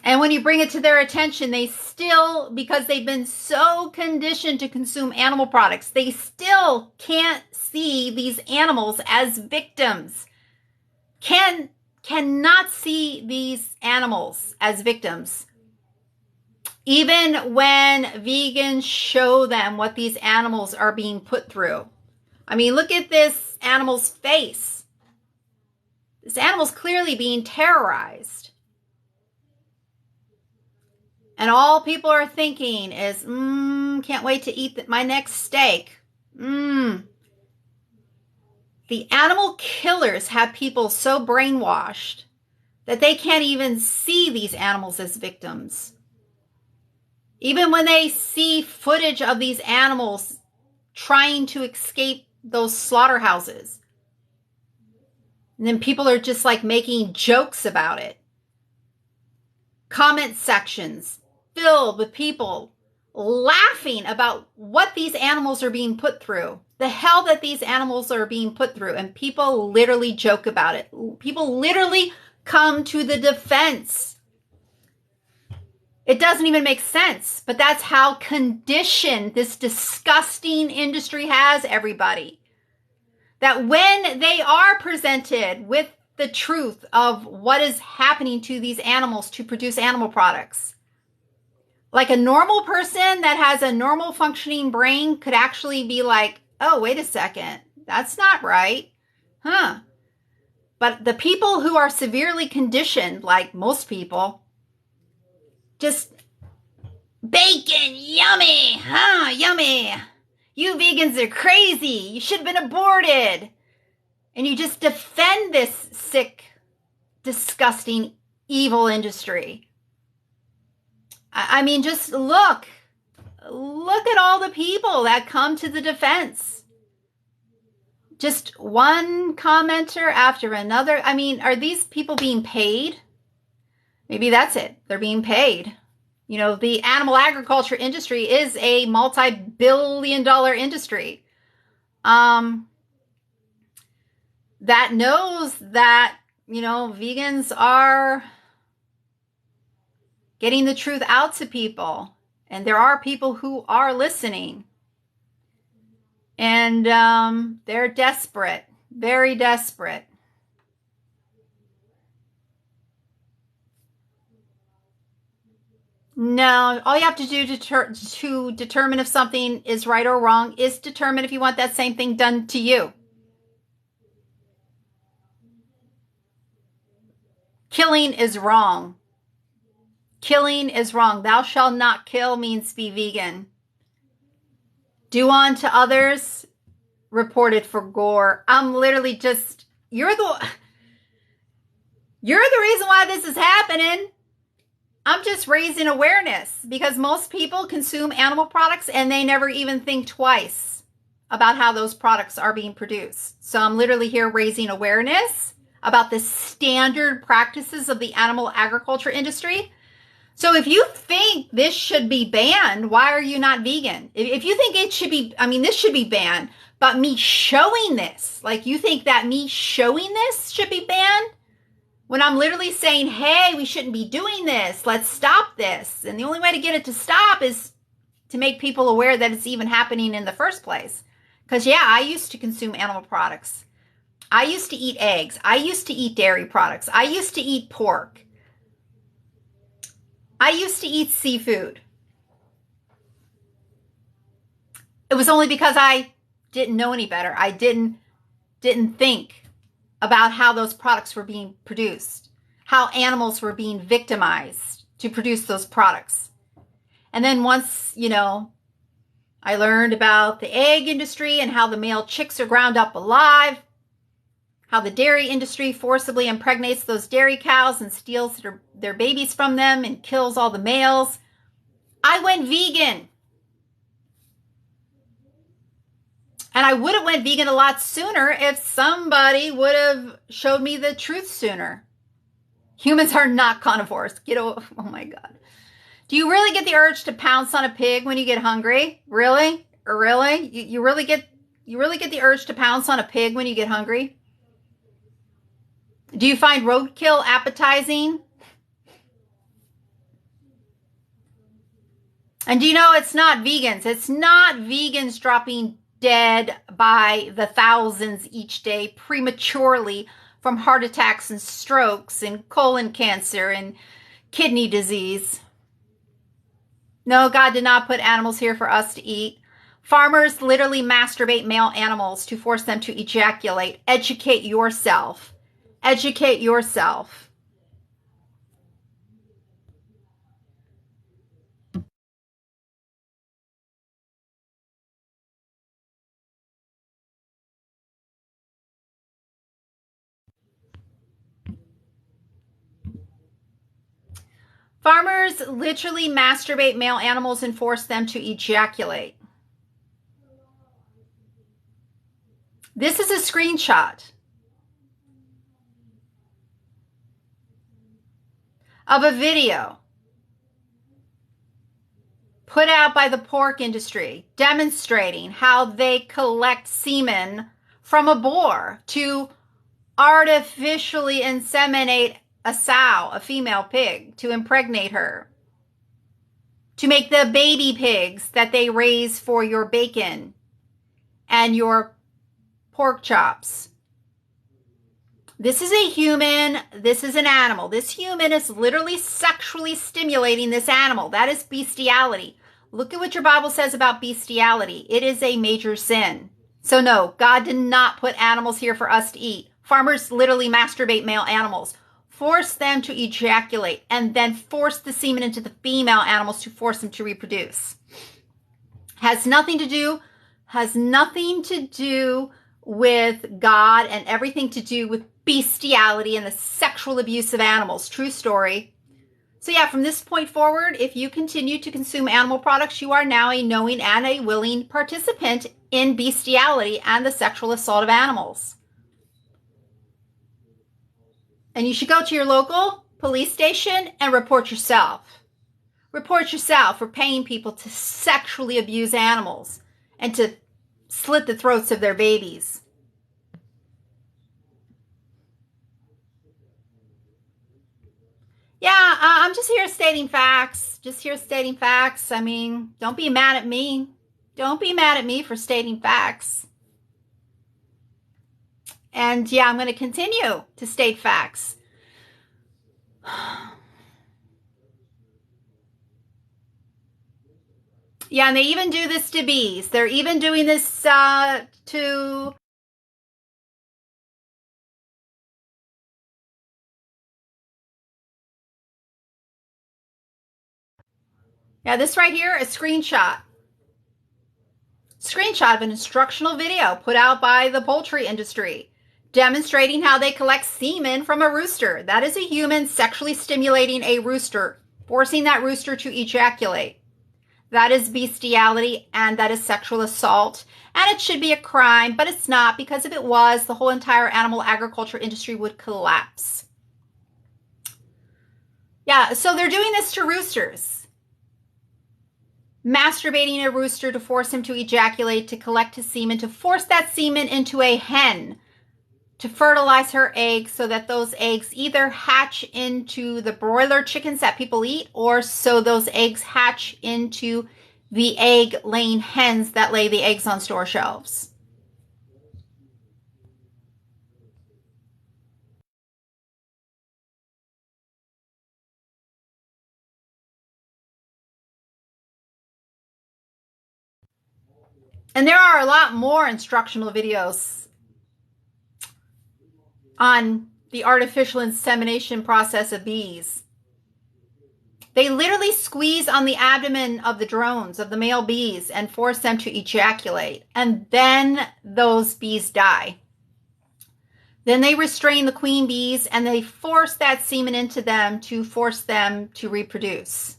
And when you bring it to their attention, they still, because they've been so conditioned to consume animal products, they still can't see these animals as victims. Cannot see these animals as victims. Even when vegans show them what these animals are being put through. I mean, look at this animal's face. This animal's clearly being terrorized. And all people are thinking is, can't wait to eat my next steak. The animal killers have people so brainwashed that they can't even see these animals as victims. Even when they see footage of these animals trying to escape those slaughterhouses, and then people are just making jokes about it. Comment sections filled with people laughing about what these animals are being put through, the hell that these animals are being put through, and people literally joke about it. People literally come to the defense. It doesn't even make sense, but that's how conditioned this disgusting industry has everybody. That when they are presented with the truth of what is happening to these animals to produce animal products, like a normal person that has a normal functioning brain could actually be like, oh, wait a second, that's not right. But the people who are severely conditioned, like most people, just bacon, yummy, yummy. You vegans are crazy. You should have been aborted. And you just defend this sick, disgusting, evil industry. I mean, just look at all the people that come to the defense. Just one commenter after another. I mean, are these people being paid? Maybe that's it. They're being paid. You know, the animal agriculture industry is a multi-billion-dollar industry that knows that, vegans are getting the truth out to people. And there are people who are listening. And they're desperate, very desperate. No, all you have to do to determine if something is right or wrong is determine if you want that same thing done to you. Killing is wrong. Killing is wrong. Thou shalt not kill means be vegan. Do unto others, reported for gore. I'm literally just, you're the reason why this is happening. I'm just raising awareness because most people consume animal products and they never even think twice about how those products are being produced. So I'm literally here raising awareness about the standard practices of the animal agriculture industry. So if you think this should be banned, why are you not vegan? If you think it should be, this should be banned, but me showing this, you think that me showing this should be banned? When I'm literally saying, hey, we shouldn't be doing this. Let's stop this. And the only way to get it to stop is to make people aware that it's even happening in the first place. Because, yeah, I used to consume animal products. I used to eat eggs. I used to eat dairy products. I used to eat pork. I used to eat seafood. It was only because I didn't know any better. I didn't think about how those products were being produced, how animals were being victimized to produce those products. And then once, I learned about the egg industry and how the male chicks are ground up alive, how the dairy industry forcibly impregnates those dairy cows and steals their babies from them and kills all the males, I went vegan. And I would have went vegan a lot sooner if somebody would have showed me the truth sooner. Humans are not carnivores. Oh my God. Do you really get the urge to pounce on a pig when you get hungry? Really? Really? You really get the urge to pounce on a pig when you get hungry? Do you find roadkill appetizing? And do you know it's not vegans? It's not vegans dropping dead by the thousands each day prematurely from heart attacks and strokes and colon cancer and kidney disease. No, God did not put animals here for us to eat. Farmers literally masturbate male animals to force them to ejaculate. Educate yourself. Educate yourself. Farmers literally masturbate male animals and force them to ejaculate. This is a screenshot of a video put out by the pork industry demonstrating how they collect semen from a boar to artificially inseminate a sow, a female pig, to impregnate her, to make the baby pigs that they raise for your bacon and your pork chops. This is a human. This is an animal. This human is literally sexually stimulating this animal. That is bestiality. Look at what your Bible says about bestiality. It is a major sin. So no, God did not put animals here for us to eat. Farmers literally masturbate male animals, force them to ejaculate, and then force the semen into the female animals to force them to reproduce. Has nothing to do with God and everything to do with bestiality and the sexual abuse of animals. True story. So yeah, from this point forward, if you continue to consume animal products, you are now a knowing and a willing participant in bestiality and the sexual assault of animals. And you should go to your local police station and report yourself. Report yourself for paying people to sexually abuse animals and to slit the throats of their babies. Yeah, I'm just here stating facts. I mean, don't be mad at me. Don't be mad at me for stating facts. And yeah, I'm going to continue to state facts. Yeah, and they even do this to bees. They're even doing this to... Yeah, this right here, a screenshot. Screenshot of an instructional video put out by the poultry industry demonstrating how they collect semen from a rooster. That is a human sexually stimulating a rooster, forcing that rooster to ejaculate. That is bestiality and that is sexual assault. And it should be a crime, but it's not, because if it was, the whole entire animal agriculture industry would collapse. Yeah, so they're doing this to roosters. Masturbating a rooster to force him to ejaculate, to collect his semen, to force that semen into a hen, to fertilize her eggs so that those eggs either hatch into the broiler chickens that people eat, or so those eggs hatch into the egg-laying hens that lay the eggs on store shelves. And there are a lot more instructional videos on the artificial insemination process of bees. They literally squeeze on the abdomen of the drones, of the male bees, and force them to ejaculate. And then those bees die. Then they restrain the queen bees and they force that semen into them to force them to reproduce.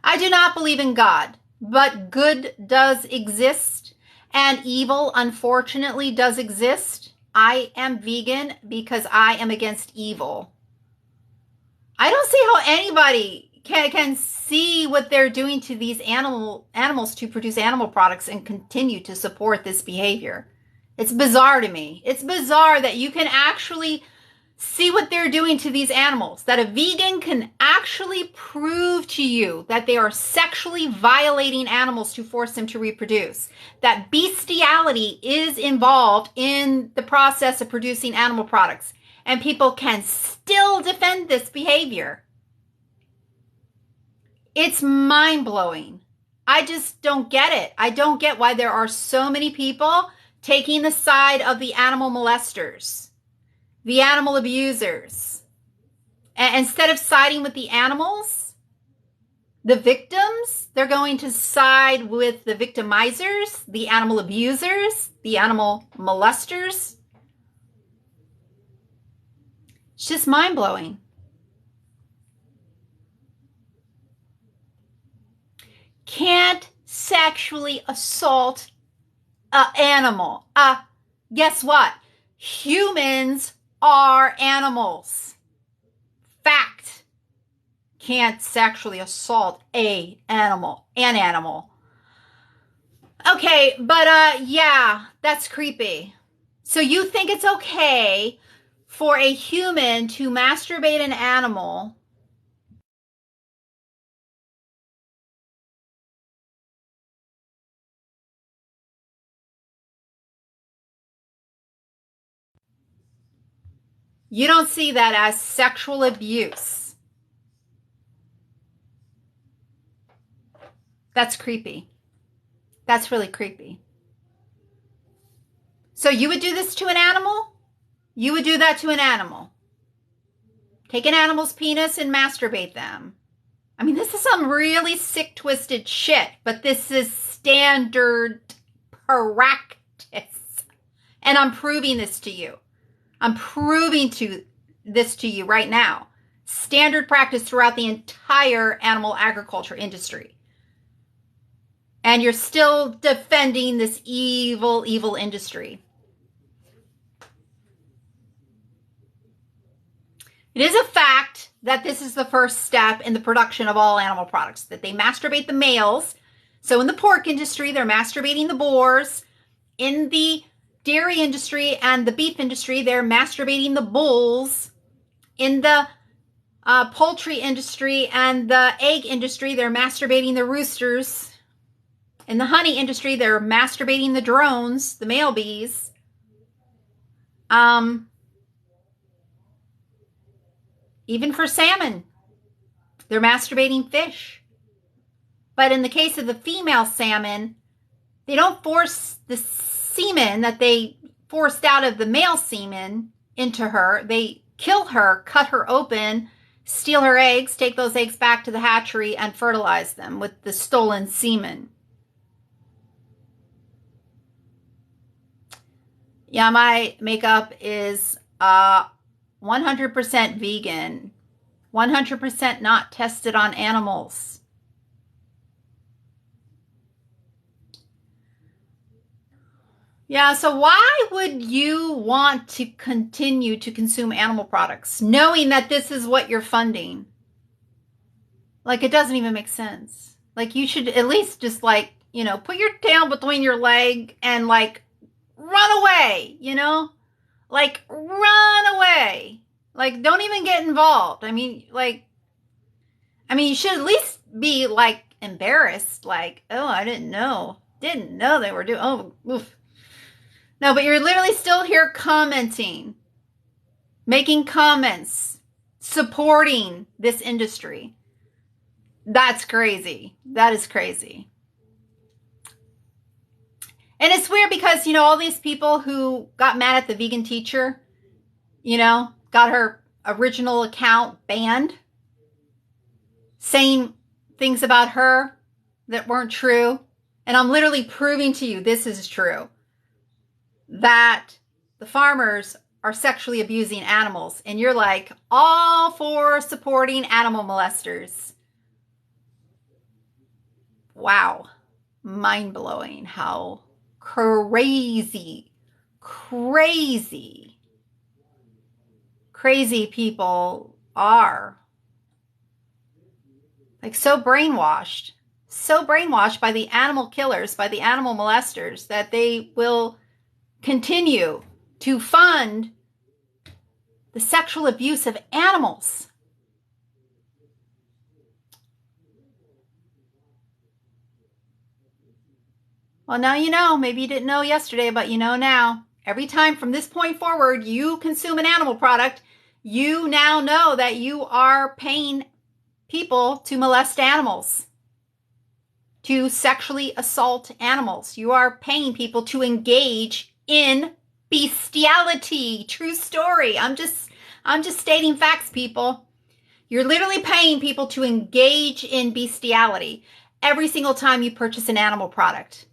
I do not believe in God. but good does exist and evil, unfortunately, does exist. I am vegan because I am against evil. I don't see how anybody can see what they're doing to these animals to produce animal products and continue to support this behavior. It's bizarre to me. It's bizarre that you can actually see what they're doing to these animals, that a vegan can actually prove to you that they are sexually violating animals to force them to reproduce, that bestiality is involved in the process of producing animal products, and people can still defend this behavior. It's mind-blowing. I just don't get it. I don't get why there are so many people taking the side of the animal molesters, the animal abusers. And instead of siding with the animals, the victims, they're going to side with the victimizers, the animal abusers, the animal molesters. It's just mind-blowing. Can't sexually assault an animal. Guess what? Humans are animals. Fact. Can't sexually assault an animal. Okay, but yeah, that's creepy. So you think it's okay for a human to masturbate an animal? You don't see that as sexual abuse. That's creepy. That's really creepy. So you would do this to an animal? You would do that to an animal. Take an animal's penis and masturbate them. I mean, this is some really sick, twisted shit, but this is standard practice. And I'm proving this to you. I'm proving this to you right now. Standard practice throughout the entire animal agriculture industry. And you're still defending this evil, evil industry. It is a fact that this is the first step in the production of all animal products, that they masturbate the males. So in the pork industry, they're masturbating the boars. In the dairy industry and the beef industry, they're masturbating the bulls. In the poultry industry and the egg industry, they're masturbating the roosters. In the honey industry, they're masturbating the drones, the male bees. Even for salmon, they're masturbating fish. But in the case of the female salmon, they don't force the semen that they forced out of the male semen into her. They kill her, cut her open, steal her eggs, take those eggs back to the hatchery, and fertilize them with the stolen semen. Yeah, my makeup is 100% vegan, 100% not tested on animals. Yeah, so why would you want to continue to consume animal products knowing that this is what you're funding? Like, it doesn't even make sense. Like, you should at least just, like, put your tail between your leg and, like, run away, Like, run away. Like, don't even get involved. I mean, you should at least be, like, embarrassed. Like, oh, I didn't know. Didn't know they were doing, oh, oof. No, but you're literally still here commenting, making comments, supporting this industry. That's crazy. That is crazy. And it's weird because, all these people who got mad at the vegan teacher, got her original account banned, saying things about her that weren't true. And I'm literally proving to you this is true. That the farmers are sexually abusing animals. And you're like, all for supporting animal molesters. wow, mind-blowing how crazy people are. Like so brainwashed by the animal killers, by the animal molesters, that they will continue to fund the sexual abuse of animals. Well, now you know. Maybe you didn't know yesterday, but you know now. Every time from this point forward you consume an animal product, you now know that you are paying people to molest animals, to sexually assault animals. You are paying people to engage in bestiality. True story. I'm just stating facts, people. You're literally paying people to engage in bestiality every single time you purchase an animal product.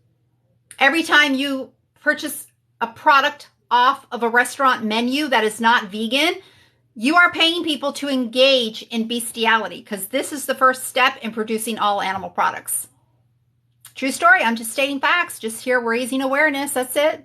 Every time you purchase a product off of a restaurant menu that is not vegan, you are paying people to engage in bestiality, because this is the first step in producing all animal products. True story. I'm just stating facts, just here raising awareness. That's it.